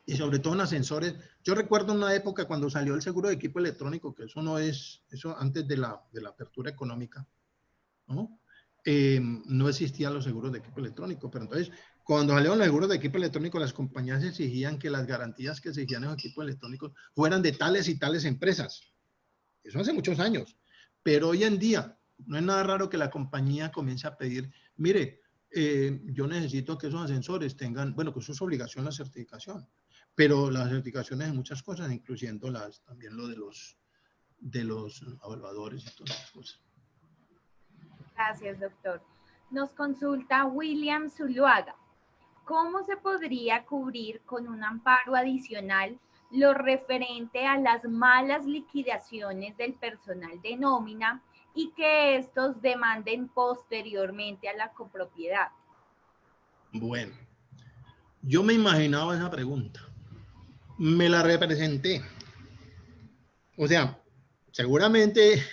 B: y sobre todo en ascensores, yo recuerdo una época cuando salió el seguro de equipo electrónico, que eso antes de la apertura económica, ¿no? No existían los seguros de equipo electrónico, pero entonces cuando salieron los seguros de equipo electrónico, las compañías exigían que las garantías que exigían en los equipos electrónicos fueran de tales y tales empresas. Eso hace muchos años, pero hoy en día no es nada raro que la compañía comience a pedir, mire, yo necesito que esos ascensores tengan, bueno, que eso es obligación la certificación, pero las certificaciones de muchas cosas, incluyendo también lo de los evaluadores y todas esas cosas.
A: Gracias, doctor. Nos consulta William Zuluaga. ¿Cómo se podría cubrir con un amparo adicional lo referente a las malas liquidaciones del personal de nómina y que estos demanden posteriormente a la copropiedad?
B: Bueno, yo me imaginaba esa pregunta. Me la representé. O sea, seguramente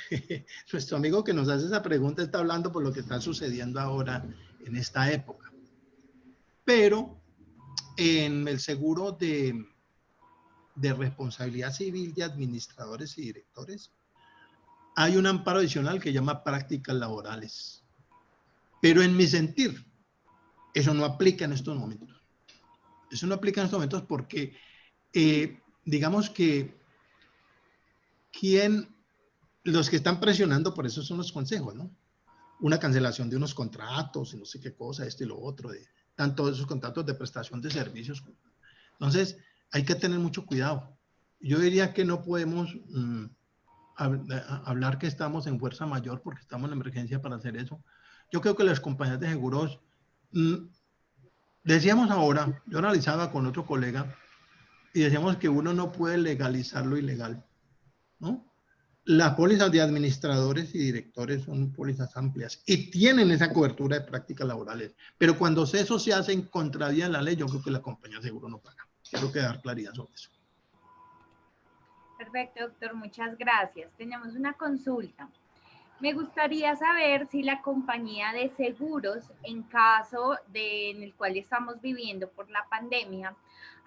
B: nuestro amigo que nos hace esa pregunta está hablando por lo que está sucediendo ahora en esta época. Pero en el seguro de responsabilidad civil de administradores y directores, hay un amparo adicional que llama prácticas laborales. Pero en mi sentir, eso no aplica en estos momentos. Eso no aplica en estos momentos porque, digamos que los que están presionando por eso son los consejos, ¿no? Una cancelación de unos contratos y no sé qué cosa, esto y lo otro, de tanto esos contratos de prestación de servicios. Entonces, hay que tener mucho cuidado. Yo diría que no podemos hablar que estamos en fuerza mayor porque estamos en emergencia para hacer eso. Yo creo que las compañías de seguros, decíamos ahora, yo analizaba con otro colega y decíamos que uno no puede legalizar lo ilegal, ¿no? Las pólizas de administradores y directores son pólizas amplias y tienen esa cobertura de prácticas laborales. Pero cuando eso se hace en contravía de la ley, yo creo que la compañía de seguro no paga. Quiero que dar claridad sobre eso.
A: Perfecto, doctor. Muchas gracias. Tenemos una consulta. Me gustaría saber si la compañía de seguros, en caso en el cual estamos viviendo por la pandemia,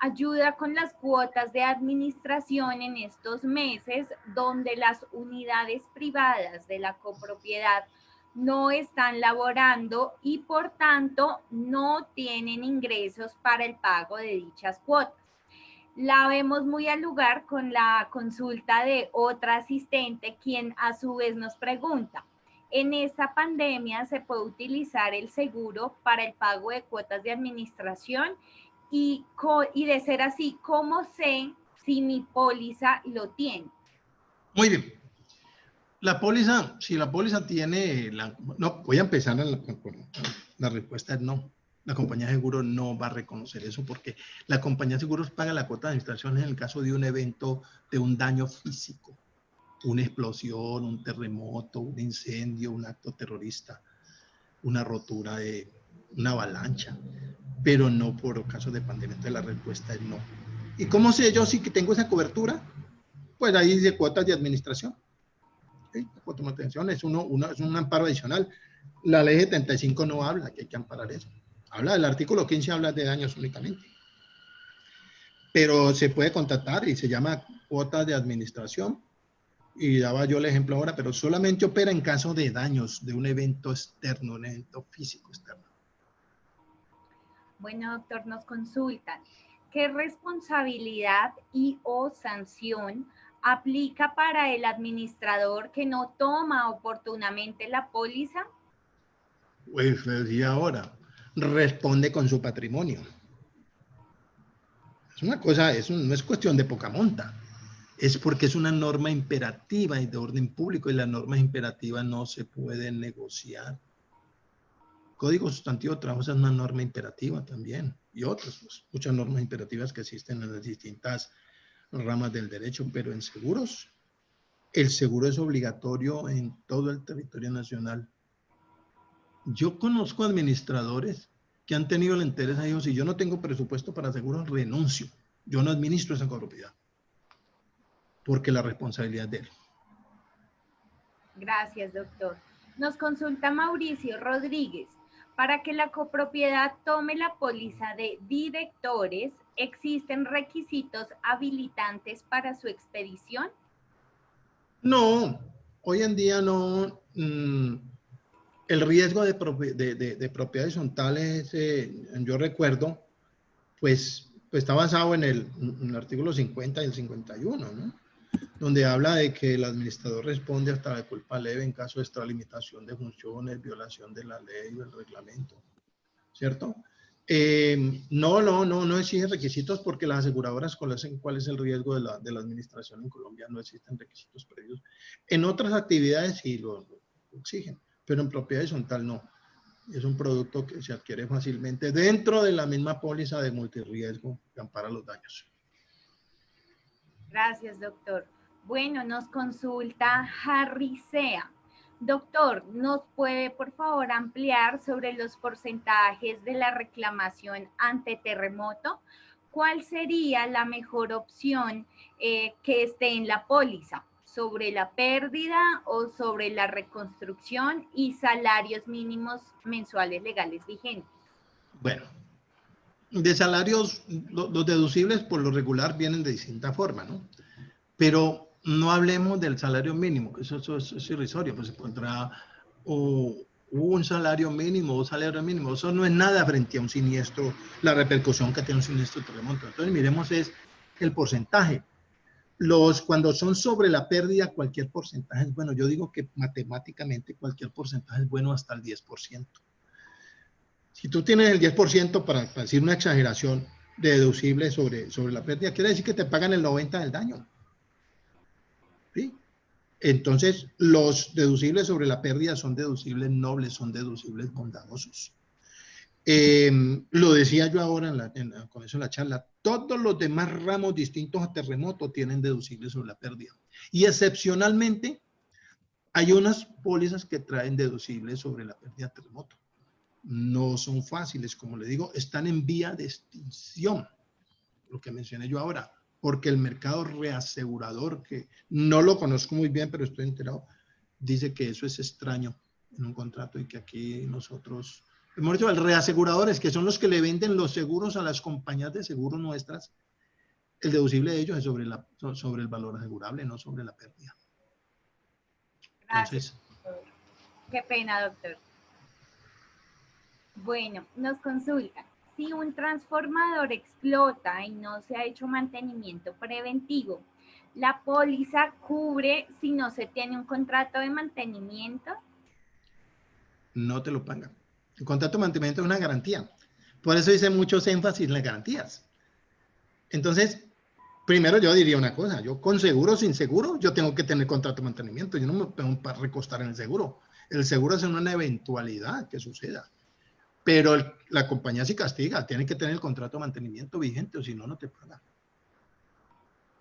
A: ayuda con las cuotas de administración en estos meses donde las unidades privadas de la copropiedad no están laborando y por tanto no tienen ingresos para el pago de dichas cuotas. La vemos muy al lugar con la consulta de otra asistente, quien a su vez nos pregunta, ¿en esta pandemia se puede utilizar el seguro para el pago de cuotas de administración? Y de ser así, ¿cómo sé si mi póliza lo tiene?
B: Muy bien. La póliza, si la póliza tiene, no, voy a empezar la respuesta es no. La compañía de seguros no va a reconocer eso porque la compañía de seguros paga la cuota de administración en el caso de un evento de un daño físico, una explosión, un terremoto, un incendio, un acto terrorista, una rotura de una avalancha, pero no por casos de pandemia. Entonces la respuesta es no. ¿Y cómo sé yo si tengo esa cobertura? Pues ahí dice cuotas de administración. ¿Sí? La cuota de administración es un amparo adicional. La ley 75 no habla que hay que amparar eso. Habla del artículo 15, habla de daños únicamente. Pero se puede contratar y se llama cuota de administración. Y daba yo el ejemplo ahora, pero solamente opera en caso de daños de un evento externo, un evento físico externo.
A: Bueno, doctor, nos consultan. ¿Qué responsabilidad y o sanción aplica para el administrador que no toma oportunamente la póliza?
B: Pues le decía ahora, responde con su patrimonio. Es una cosa, no es cuestión de poca monta. Es porque es una norma imperativa y de orden público y las normas imperativas no se pueden negociar. Código sustantivo de trabajo es una norma imperativa también y otras, pues, muchas normas imperativas que existen en las distintas ramas del derecho, pero en seguros, el seguro es obligatorio en todo el territorio nacional. Yo conozco administradores que han tenido el interés a ellos, si yo no tengo presupuesto para seguros, renuncio. Yo no administro esa propiedad porque la responsabilidad es de él.
A: Gracias, doctor. Nos consulta Mauricio Rodríguez. Para que la copropiedad tome la póliza de directores, ¿existen requisitos habilitantes para su expedición?
B: No, hoy en día no. El riesgo de propiedad horizontal es, yo recuerdo, pues está basado en el artículo 50 y el 51, ¿no? Donde habla de que el administrador responde hasta la culpa leve en caso de extralimitación de funciones, violación de la ley o el reglamento, ¿cierto? No exige requisitos porque las aseguradoras conocen cuál es el riesgo de la administración en Colombia, no existen requisitos previos. En otras actividades sí lo exigen, pero en propiedad horizontal no. Es un producto que se adquiere fácilmente dentro de la misma póliza de multirriesgo que ampara los daños.
A: Gracias, doctor. Bueno, nos consulta Harry Sea. Doctor, ¿nos puede por favor ampliar sobre los porcentajes de la reclamación ante terremoto? ¿Cuál sería la mejor opción que esté en la póliza? ¿Sobre la pérdida o sobre la reconstrucción y salarios mínimos mensuales legales vigentes?
B: Bueno, de salarios, los deducibles por lo regular vienen de distinta forma, ¿no? Pero no hablemos del salario mínimo, que eso es irrisorio, pues se pondrá un salario mínimo, un salario mínimo, eso no es nada frente a un siniestro, la repercusión que tiene un siniestro terremoto. Entonces miremos es el porcentaje. Cuando son sobre la pérdida, cualquier porcentaje es bueno. Yo digo que matemáticamente cualquier porcentaje es bueno hasta el 10%. Si tú tienes el 10% para decir una exageración de deducible sobre la pérdida, quiere decir que te pagan el 90% del daño. ¿Sí? Entonces, los deducibles sobre la pérdida son deducibles nobles, son deducibles bondadosos. Lo decía yo ahora con eso en la charla, todos los demás ramos distintos a terremoto tienen deducibles sobre la pérdida. Y excepcionalmente, hay unas pólizas que traen deducibles sobre la pérdida de terremoto. No son fáciles, como le digo, están en vía de extinción, lo que mencioné yo ahora, porque el mercado reasegurador, que no lo conozco muy bien, pero estoy enterado, dice que eso es extraño en un contrato y que aquí nosotros, hemos dicho, reaseguradores, que son los que le venden los seguros a las compañías de seguros nuestras, el deducible de ellos es sobre el valor asegurable, no sobre la pérdida.
A: Gracias,
B: Entonces,
A: doctor. Qué pena, doctor. Bueno, nos consultan. si un transformador explota y no se ha hecho mantenimiento preventivo, ¿la póliza cubre si no se tiene un contrato de mantenimiento?
B: No te lo pagan. El contrato de mantenimiento es una garantía. Por eso hice muchos énfasis en las garantías. Entonces, primero yo diría una cosa, yo con seguro o sin seguro, yo tengo que tener contrato de mantenimiento, yo no me tengo para recostar en el seguro. El seguro es una eventualidad que suceda, pero la compañía sí castiga, tiene que tener el contrato de mantenimiento vigente o si no, no te paga.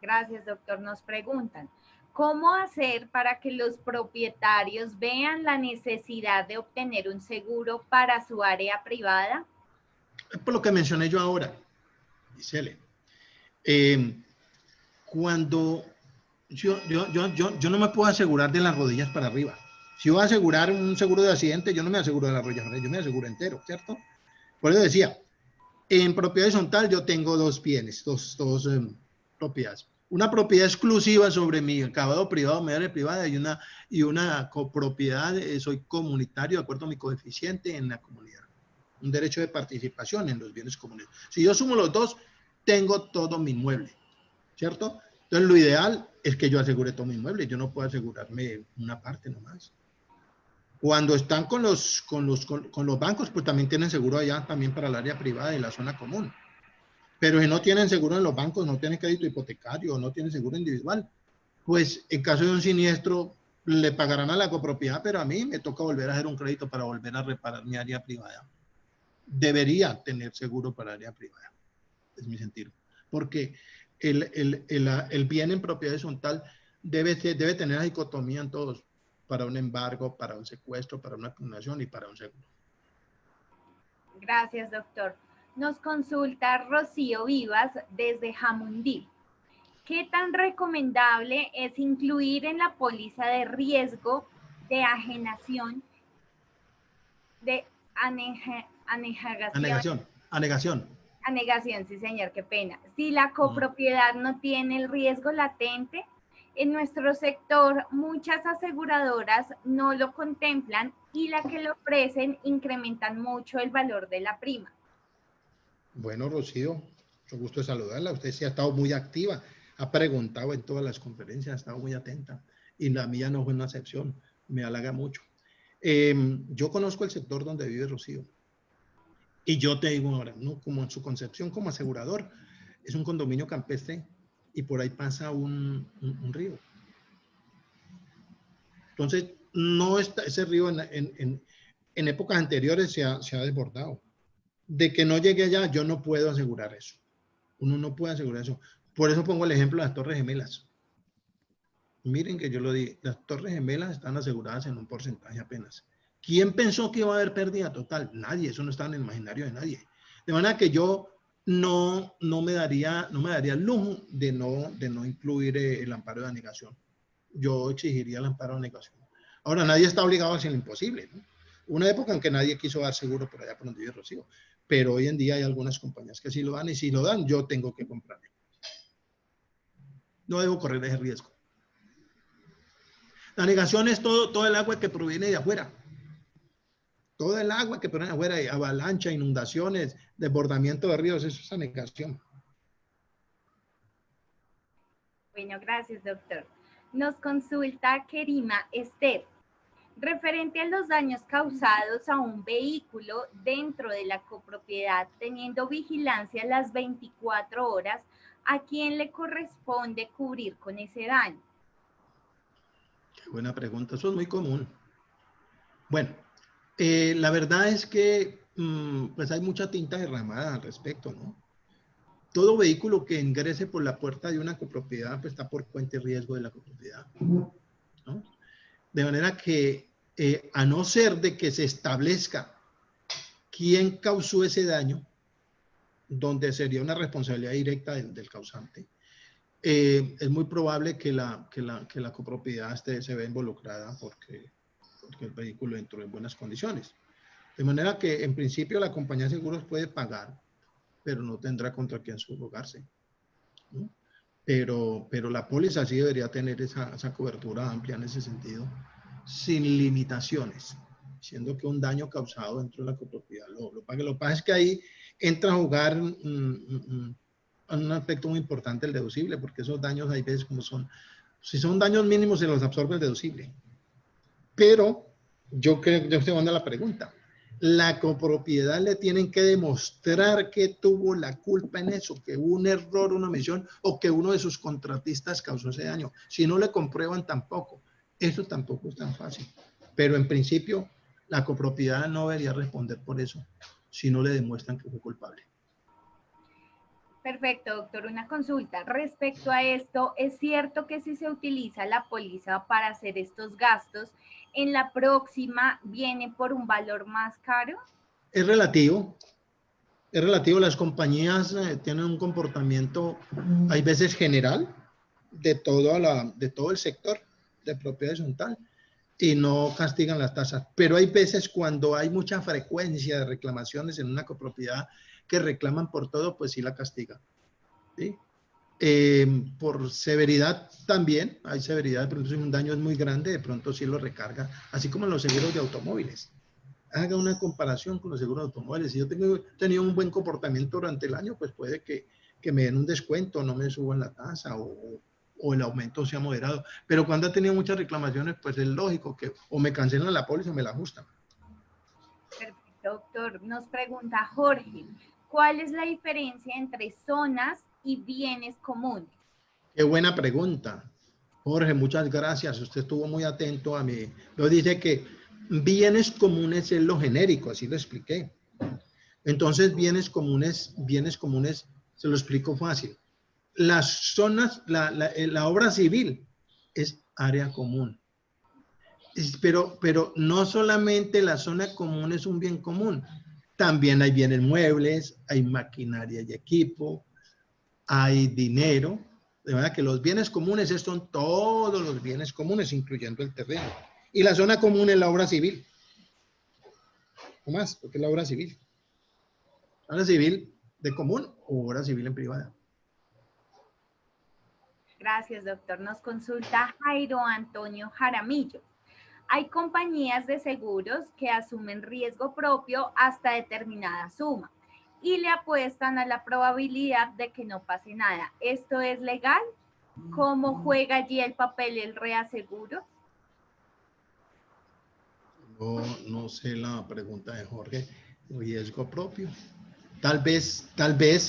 A: Gracias, doctor. Nos preguntan, ¿cómo hacer para que los propietarios vean la necesidad de obtener un seguro para su área privada?
B: Es por lo que mencioné yo ahora, Gisele. Cuando yo no me puedo asegurar de las rodillas para arriba. Si voy a asegurar un seguro de accidente, yo no me aseguro de las rodillas para arriba, yo me aseguro entero, ¿cierto? Por eso decía, en propiedad horizontal yo tengo dos bienes, dos propiedades. Una propiedad exclusiva sobre mi acabado privado, mi área privada y una copropiedad, soy comunitario de acuerdo a mi coeficiente en la comunidad. Un derecho de participación en los bienes comunes. Si yo sumo los dos, tengo todo mi inmueble, ¿cierto? Entonces lo ideal es que yo asegure todo mi inmueble. Yo no puedo asegurarme una parte nomás. Cuando están con los bancos, pues también tienen seguro allá también para el área privada y la zona común. Pero si no tienen seguro en los bancos, no tienen crédito hipotecario, no tienen seguro individual, pues en caso de un siniestro le pagarán a la copropiedad, pero a mí me toca volver a hacer un crédito para volver a reparar mi área privada. Debería tener seguro para área privada, es mi sentido. Porque el bien en propiedad horizontal debe tener la dicotomía en todos, para un embargo, para un secuestro, para una acuñación y para un seguro.
A: Gracias, doctor. Nos consulta Rocío Vivas desde Jamundí. ¿Qué tan recomendable es incluir en la póliza de riesgo de anegación, anegación, sí señor, qué pena, si la copropiedad no tiene el riesgo latente? En nuestro sector, muchas aseguradoras no lo contemplan y la que lo ofrecen incrementan mucho el valor de la prima.
B: Bueno, Rocío, mucho gusto de saludarla. Usted sí ha estado muy activa, ha preguntado en todas las conferencias, ha estado muy atenta y la mía no fue una excepción. Me halaga mucho. Yo conozco el sector donde vive Rocío y yo te digo ahora, ¿no? Como en su concepción como asegurador, es un condominio campestre y por ahí pasa un río. Entonces, no está, ese río en épocas anteriores se ha desbordado. De que no llegue allá, yo no puedo asegurar eso. Uno no puede asegurar eso. Por eso pongo el ejemplo de las Torres Gemelas. Miren que yo lo di, las Torres Gemelas están aseguradas en un porcentaje apenas. ¿Quién pensó que iba a haber pérdida total? Nadie, eso no está en el imaginario de nadie. De manera que yo no me daría el lujo de no incluir el amparo de anegación. Yo exigiría el amparo de anegación. Ahora, nadie está obligado a hacer lo imposible, ¿no? Una época en que nadie quiso dar seguro por allá por donde vive Rocío, pero hoy en día hay algunas compañías que sí lo dan y si lo dan, yo tengo que comprarlo. No debo correr ese riesgo. La anegación es todo el agua que proviene de afuera. Todo el agua que proviene de afuera, avalancha, inundaciones, desbordamiento de ríos, eso es anegación.
A: Bueno, gracias, doctor. Nos consulta Kerima Esther. Referente a los daños causados a un vehículo dentro de la copropiedad, teniendo vigilancia las 24 horas, ¿a quién le corresponde cubrir con ese daño?
B: Qué buena pregunta, eso es muy común. Bueno, la verdad es que pues hay mucha tinta derramada al respecto, ¿no? Todo vehículo que ingrese por la puerta de una copropiedad pues está por cuenta y riesgo de la copropiedad, ¿no? De manera que a no ser de que se establezca quién causó ese daño, donde sería una responsabilidad directa del causante, es muy probable que la copropiedad se vea involucrada porque el vehículo entró en buenas condiciones. De manera que en principio la compañía de seguros puede pagar, pero no tendrá contra quién subrogarse, ¿no? Pero la póliza sí debería tener esa cobertura amplia en ese sentido, sin limitaciones, siendo que un daño causado dentro de la copropiedad lo pague. Lo que pasa es que ahí entra a jugar un aspecto muy importante el deducible, porque esos daños hay veces como son, si son daños mínimos se los absorbe el deducible. Pero yo creo, yo estoy dando la pregunta. La copropiedad le tienen que demostrar que tuvo la culpa en eso, que hubo un error, una omisión, o que uno de sus contratistas causó ese daño. Si no le comprueban tampoco. Eso tampoco es tan fácil. Pero en principio, la copropiedad no debería responder por eso, si no le demuestran que fue culpable.
A: Perfecto, doctor. Una consulta. Respecto a esto, ¿es cierto que si se utiliza la póliza para hacer estos gastos, en la próxima viene por un valor más caro?
B: Es relativo. Es relativo. Las compañías tienen un comportamiento, hay veces general, de todo el sector de propiedad horizontal y no castigan las tasas. Pero hay veces cuando hay mucha frecuencia de reclamaciones en una copropiedad que reclaman por todo, pues sí la castigan. ¿Sí? Por severidad también, hay severidad, de pronto si un daño es muy grande, de pronto sí lo recarga, así como en los seguros de automóviles. Haga una comparación con los seguros de automóviles. Si yo tengo tenido un buen comportamiento durante el año, pues puede que me den un descuento, no me suban la tasa o el aumento sea moderado. Pero cuando ha tenido muchas reclamaciones, pues es lógico que o me cancelan la póliza o me la ajustan.
A: Perfecto, doctor. Nos pregunta Jorge, ¿cuál es la diferencia entre zonas y bienes comunes?
B: Qué buena pregunta. Jorge, muchas gracias. Usted estuvo muy atento a mí. Lo dice que bienes comunes es lo genérico, así lo expliqué. Entonces, bienes comunes, se lo explico fácil. Las zonas, la obra civil es área común. Pero no solamente la zona común es un bien común. También hay bienes muebles, hay maquinaria y equipo, hay dinero. De manera que los bienes comunes son todos los bienes comunes, incluyendo el terreno. Y la zona común es la obra civil. No más, porque es la obra civil. Obra civil de común o obra civil en privada.
A: Gracias, doctor. Nos consulta Jairo Antonio Jaramillo. Hay compañías de seguros que asumen riesgo propio hasta determinada suma y le apuestan a la probabilidad de que no pase nada. ¿Esto es legal? ¿Cómo juega allí el papel el reaseguro?
B: No sé la pregunta de Jorge. Riesgo propio. Tal vez,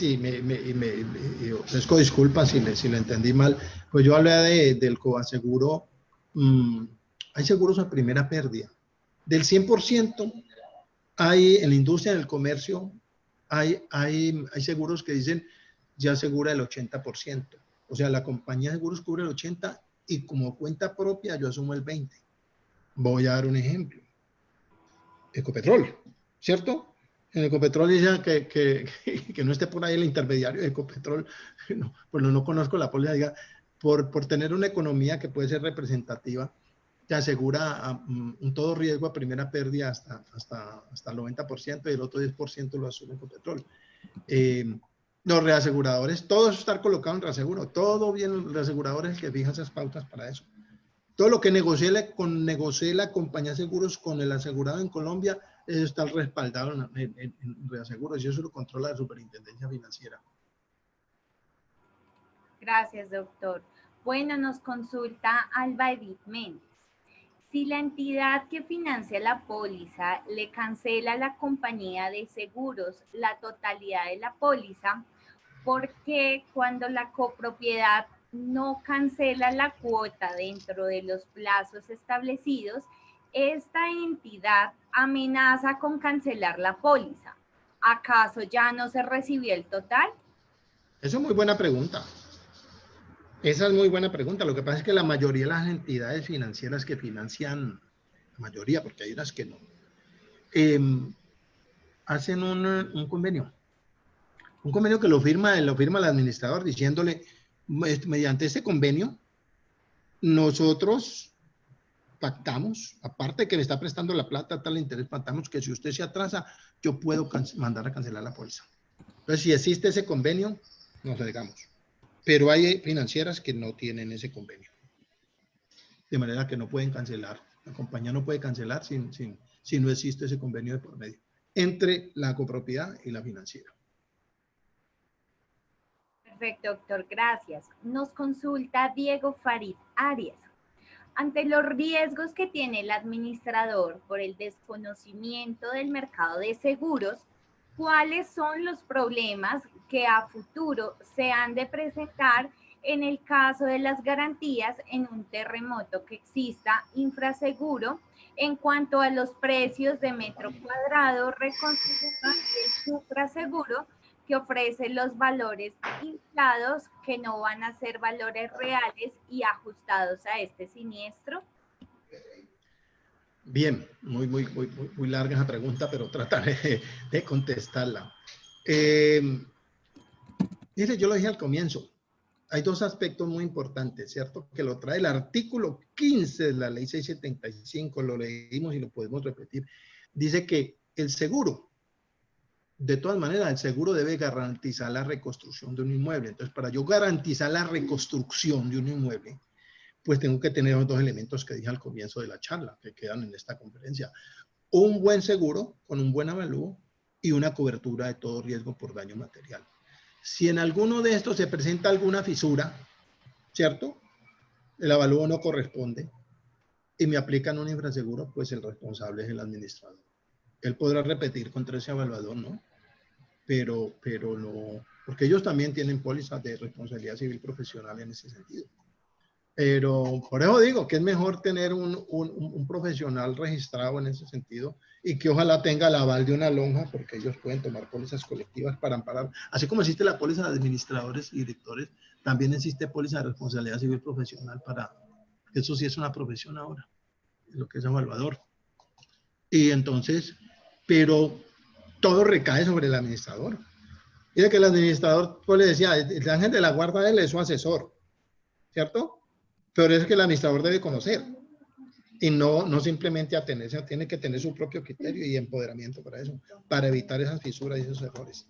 B: y ofrezco disculpas si le entendí mal, pues yo hablé del coaseguro. Hay seguros a primera pérdida. Del 100%, hay en la industria del comercio, hay seguros que dicen ya asegura el 80%. O sea, la compañía de seguros cubre el 80% y como cuenta propia yo asumo el 20%. Voy a dar un ejemplo. Ecopetrol, ¿cierto? En Ecopetrol dice que no esté por ahí el intermediario de Ecopetrol, no, pues no conozco la póliza, diga, por tener una economía que puede ser representativa, te asegura un todo riesgo a primera pérdida hasta el 90% y el otro 10% lo asume Ecopetrol. Los reaseguradores, todo eso está colocado en reaseguro, todo bien, el reasegurador es el que fija esas pautas para eso. Todo lo que negocie la compañía de seguros con el asegurado en Colombia, eso está respaldado en reaseguros y eso lo controla la Superintendencia Financiera.
A: Gracias, doctor. Bueno, nos consulta Alba Edith Méndez. Si la entidad que financia la póliza le cancela a la compañía de seguros la totalidad de la póliza, ¿por qué cuando la copropiedad no cancela la cuota dentro de los plazos establecidos, esta entidad amenaza con cancelar la póliza? ¿Acaso ya no se recibió el total?
B: Esa es muy buena pregunta. Esa es muy buena pregunta. Lo que pasa es que la mayoría de las entidades financieras que financian, la mayoría, porque hay unas que no, hacen un convenio. Un convenio que lo firma el administrador diciéndole, mediante este convenio, nosotros pactamos, aparte de que me está prestando la plata, tal interés, pactamos que si usted se atrasa, yo puedo mandar a cancelar la póliza. Entonces, si existe ese convenio, nos negamos. Pero hay financieras que no tienen ese convenio. De manera que no pueden cancelar. La compañía no puede cancelar si no existe ese convenio de por medio entre la copropiedad y la financiera.
A: Perfecto, doctor, gracias. Nos consulta Diego Farid Arias. Ante los riesgos que tiene el administrador por el desconocimiento del mercado de seguros, ¿cuáles son los problemas que a futuro se han de presentar en el caso de las garantías en un terremoto que exista infraseguro en cuanto a los precios de metro cuadrado, reconstrucción y el supraseguro que ofrece los valores inflados que no van a ser valores reales y ajustados a este siniestro?
B: Bien, muy larga esa pregunta, pero trataré de contestarla. Mire, yo lo dije al comienzo, hay dos aspectos muy importantes, ¿cierto? Que lo trae el artículo 15 de la ley 675, lo leímos y lo podemos repetir. Dice que el seguro, de todas maneras, el seguro debe garantizar la reconstrucción de un inmueble. Entonces, para yo garantizar la reconstrucción de un inmueble, pues tengo que tener los dos elementos que dije al comienzo de la charla, que quedan en esta conferencia. Un buen seguro con un buen avalúo y una cobertura de todo riesgo por daño material. Si en alguno de estos se presenta alguna fisura, ¿cierto? El avalúo no corresponde y me aplican un infraseguro, pues el responsable es el administrador. Él podrá repetir contra ese evaluador, ¿no? Pero no, porque ellos también tienen pólizas de responsabilidad civil profesional en ese sentido. Pero por eso digo que es mejor tener un profesional registrado en ese sentido y que ojalá tenga el aval de una lonja, porque ellos pueden tomar pólizas colectivas para amparar. Así como existe la póliza de administradores y directores, también existe póliza de responsabilidad civil profesional para, eso sí es una profesión ahora, lo que es evaluador. Y entonces, pero todo recae sobre el administrador. Dice que el administrador, pues le decía, el ángel de la guarda de él es su asesor, ¿cierto? Pero es que el administrador debe conocer y no simplemente atenerse, tiene que tener su propio criterio y empoderamiento para eso, para evitar esas fisuras y esos errores.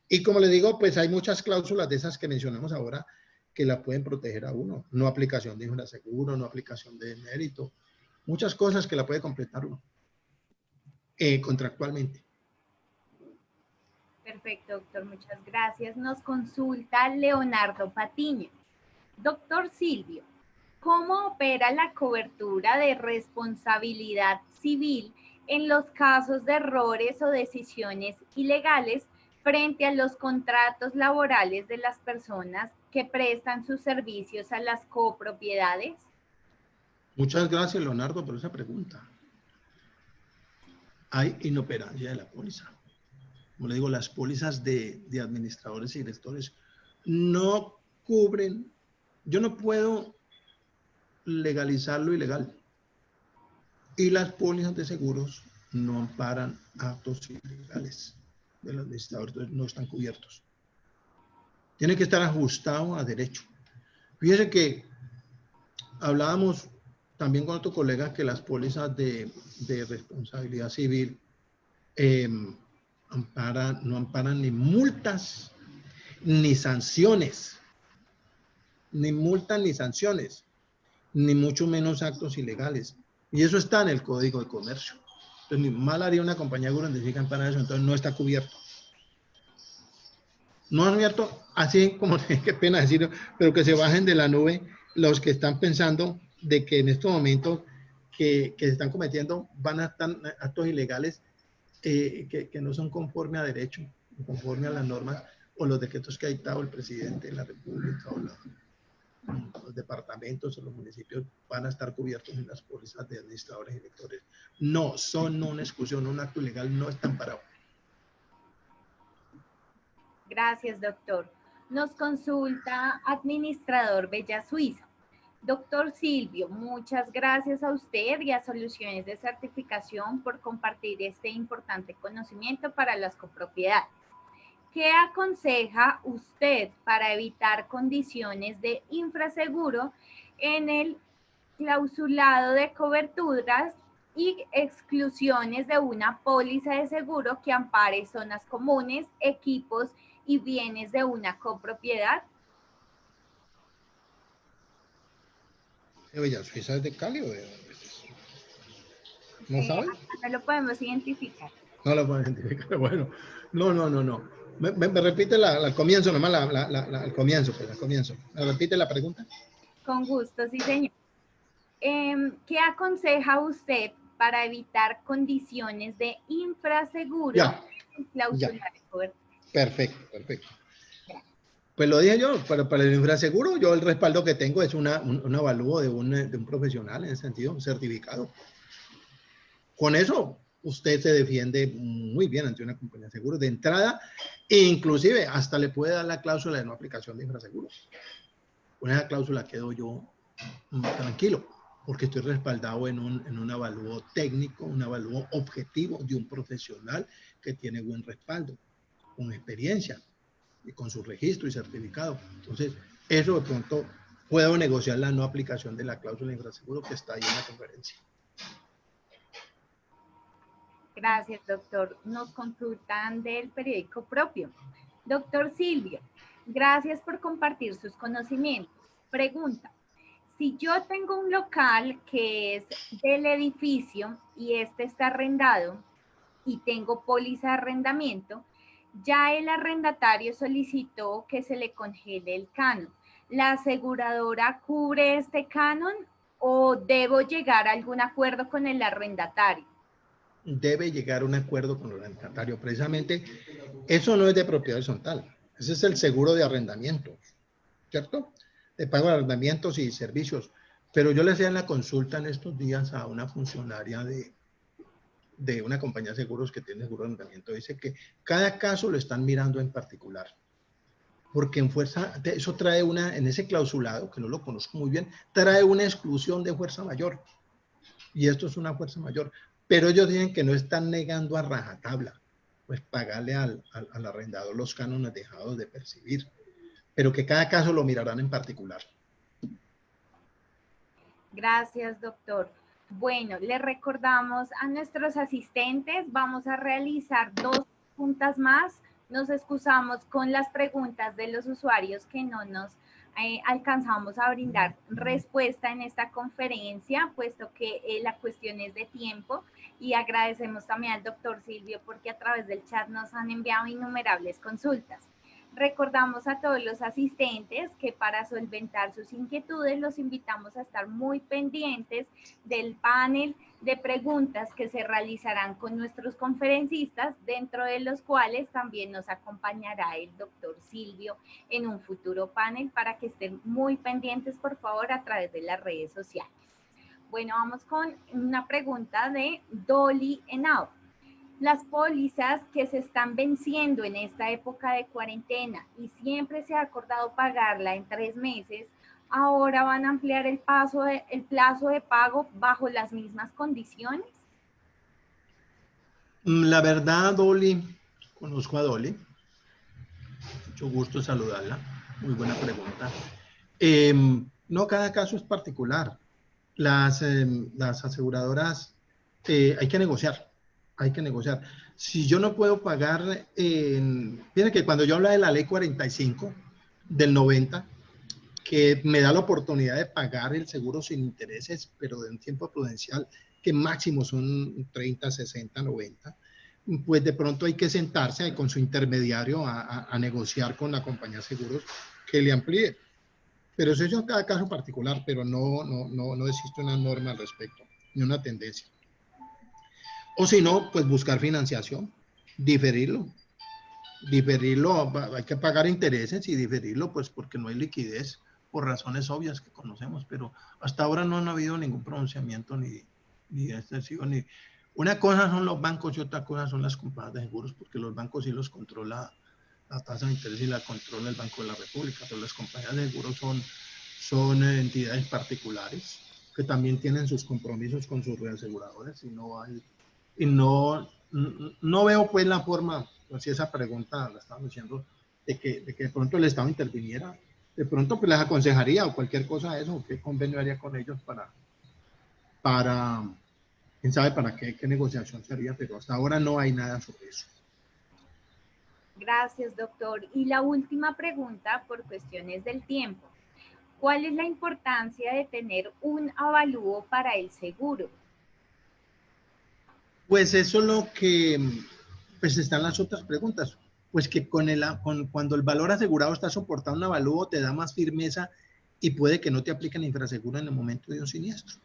B: Y como le digo, pues hay muchas cláusulas de esas que mencionamos ahora que la pueden proteger a uno. No aplicación de infraseguro, no aplicación de mérito, muchas cosas que la puede completar uno contractualmente.
A: Perfecto, doctor, muchas gracias. Nos consulta Leonardo Patiño. Doctor Silvio, ¿cómo opera la cobertura de responsabilidad civil en los casos de errores o decisiones ilegales frente a los contratos laborales de las personas que prestan sus servicios a las copropiedades?
B: Muchas gracias, Leonardo, por esa pregunta. Hay inoperancia de la póliza. Como le digo, las pólizas de administradores y directores no cubren. Yo no puedo legalizar lo ilegal. Y las pólizas de seguros no amparan actos ilegales del administrador, entonces no están cubiertos. Tiene que estar ajustado a derecho. Fíjese que hablábamos también con otro colega que las pólizas de responsabilidad civil no amparan ni multas ni sanciones, ni multas ni sanciones, ni mucho menos actos ilegales. Y eso está en el Código de Comercio. Entonces, mal haría una compañía agroidentificada para eso, entonces no está cubierto. No han abierto, así como, qué pena decirlo, pero que se bajen de la nube los que están pensando de que en estos momentos que se están cometiendo van a estar actos ilegales que no son conforme a derecho, conforme a las normas o los decretos que ha dictado el presidente de la República o los departamentos o los municipios van a estar cubiertos en las pólizas de administradores y directores. No, son una exclusión, un acto ilegal, no están parados.
A: Gracias, doctor. Nos consulta administrador Bella Suiza. Doctor Silvio, muchas gracias a usted y a Soluciones de Certificación por compartir este importante conocimiento para las copropiedades. ¿Qué aconseja usted para evitar condiciones de infraseguro en el clausulado de coberturas y exclusiones de una póliza de seguro que ampare zonas comunes, equipos y bienes de una copropiedad?
B: Bella Suiza es de Cali o de dónde es? ¿No sabe?
A: No lo podemos identificar.
B: No lo puedo identificar. Bueno, no. Me repite al comienzo, nomás al comienzo, pues, al comienzo. ¿Me repite la pregunta?
A: Con gusto, sí, señor. ¿Qué aconseja usted para evitar condiciones de infraseguro
B: Ya,
A: en
B: ya.
A: clausular el cobertor?
B: Perfecto, perfecto. Pues lo dije yo, para el infraseguro, yo el respaldo que tengo es un avalúo de un profesional, en ese sentido, un certificado. Con eso, usted se defiende muy bien ante una compañía de seguros de entrada, e inclusive hasta le puede dar la cláusula de no aplicación de infraseguros. Con esa cláusula quedo yo tranquilo, porque estoy respaldado en un avalúo técnico, un avalúo objetivo de un profesional que tiene buen respaldo, con experiencia y con su registro y certificado. Entonces, eso de pronto puedo negociar la no aplicación de la cláusula de infraseguro que está ahí en la conferencia.
A: Gracias, doctor. Nos consultan del periódico propio. Doctor Silvio, gracias por compartir sus conocimientos. Pregunta, si yo tengo un local que es del edificio y este está arrendado y tengo póliza de arrendamiento, ya el arrendatario solicitó que se le congele el canon. ¿La aseguradora cubre este canon o debo llegar a algún acuerdo con el arrendatario?
B: Debe llegar a un acuerdo con el arrendatario. Precisamente, eso no es de propiedad horizontal. Ese es el seguro de arrendamiento, ¿cierto? De pago de arrendamientos y servicios. Pero yo le hacía en la consulta en estos días a una funcionaria de una compañía de seguros que tiene seguro de arrendamiento. Dice que cada caso lo están mirando en particular. Porque en fuerza, eso trae en ese clausulado, que no lo conozco muy bien, trae una exclusión de fuerza mayor. Y esto es una fuerza mayor. Pero ellos dicen que no están negando a rajatabla, pues pagarle al arrendador los cánones dejados de percibir, pero que cada caso lo mirarán en particular.
A: Gracias, doctor. Bueno, le recordamos a nuestros asistentes, vamos a realizar 2 preguntas más. Nos excusamos con las preguntas de los usuarios que no nos alcanzamos a brindar respuesta en esta conferencia, puesto que la cuestión es de tiempo, y agradecemos también al doctor Silvio porque a través del chat nos han enviado innumerables consultas. Recordamos a todos los asistentes que para solventar sus inquietudes los invitamos a estar muy pendientes del panel de preguntas que se realizarán con nuestros conferencistas, dentro de los cuales también nos acompañará el doctor Silvio en un futuro panel, para que estén muy pendientes, por favor, a través de las redes sociales. Bueno, vamos con una pregunta de Dolly Henao. Las pólizas que se están venciendo en esta época de cuarentena y siempre se ha acordado pagarla en 3 meses, ahora van a ampliar el plazo de pago bajo las mismas condiciones.
B: La verdad, Dolly, conozco a Dolly, mucho gusto saludarla, muy buena pregunta. No, cada caso es particular. Las aseguradoras, hay que negociar, hay que negociar. Si yo no puedo pagar, fíjense que cuando yo hablo de la ley 45 del 90, que me da la oportunidad de pagar el seguro sin intereses, pero de un tiempo prudencial, que máximo son 30, 60, 90, pues de pronto hay que sentarse con su intermediario a negociar con la compañía de seguros que le amplíe. Pero eso es en cada caso particular, pero no existe una norma al respecto, ni una tendencia. O si no, pues buscar financiación, diferirlo. Diferirlo, hay que pagar intereses y diferirlo, pues porque no hay liquidez, por razones obvias que conocemos, pero hasta ahora no ha habido ningún pronunciamiento ni excesivo, ni... Una cosa son los bancos y otra cosa son las compañías de seguros, porque los bancos sí los controla la tasa de interés y la controla el Banco de la República, pero las compañías de seguros son entidades particulares que también tienen sus compromisos con sus reaseguradores y no veo pues la forma, pues si esa pregunta la estaban diciendo, de que de pronto el Estado interviniera. De pronto pues les aconsejaría o cualquier cosa de eso, qué convenio haría con ellos para quién sabe para qué negociación sería, pero hasta ahora no hay nada sobre eso.
A: Gracias, doctor. Y la última pregunta, por cuestiones del tiempo. ¿Cuál es la importancia de tener un avalúo para el seguro?
B: Pues eso es lo que, pues están las otras preguntas. pues que cuando el valor asegurado está soportando un avalúo, te da más firmeza y puede que no te apliquen infraseguro en el momento de un siniestro.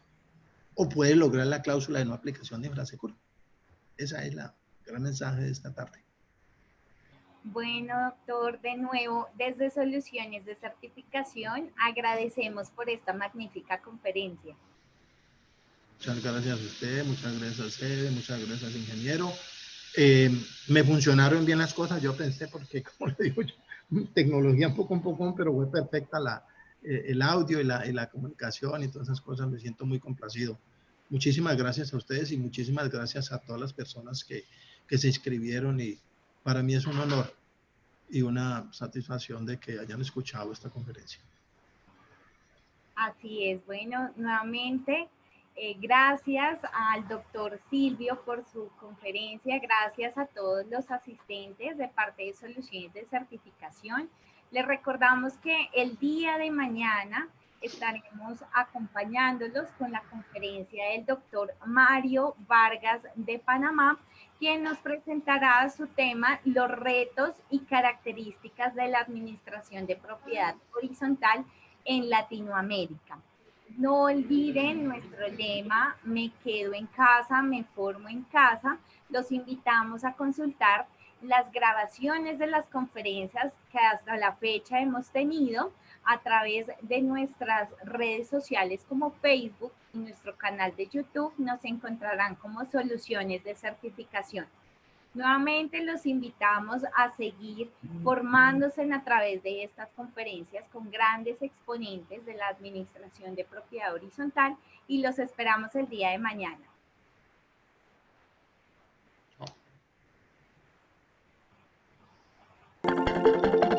B: O puede lograr la cláusula de no aplicación de infraseguro. Esa es la gran mensaje de esta tarde.
A: Bueno, doctor, de nuevo, desde Soluciones de Certificación, agradecemos por esta magnífica conferencia.
B: Muchas gracias a usted, muchas gracias a Sede, muchas gracias, ingeniero. Me funcionaron bien las cosas, yo pensé, porque como le digo yo, tecnología un poco, pero fue perfecta el audio y la comunicación y todas esas cosas, me siento muy complacido. Muchísimas gracias a ustedes y muchísimas gracias a todas las personas que se inscribieron, y para mí es un honor y una satisfacción de que hayan escuchado esta conferencia.
A: Así es, bueno, nuevamente, gracias al doctor Silvio por su conferencia, gracias a todos los asistentes de parte de Soluciones de Certificación. Les recordamos que el día de mañana estaremos acompañándolos con la conferencia del doctor Mario Vargas de Panamá, quien nos presentará su tema, los retos y características de la administración de propiedad horizontal en Latinoamérica. No olviden nuestro lema, me quedo en casa, me formo en casa. Los invitamos a consultar las grabaciones de las conferencias que hasta la fecha hemos tenido a través de nuestras redes sociales como Facebook y nuestro canal de YouTube. Nos encontrarán como Soluciones de Certificación. Nuevamente los invitamos a seguir formándose a través de estas conferencias con grandes exponentes de la Administración de Propiedad Horizontal y los esperamos el día de mañana.
B: Oh.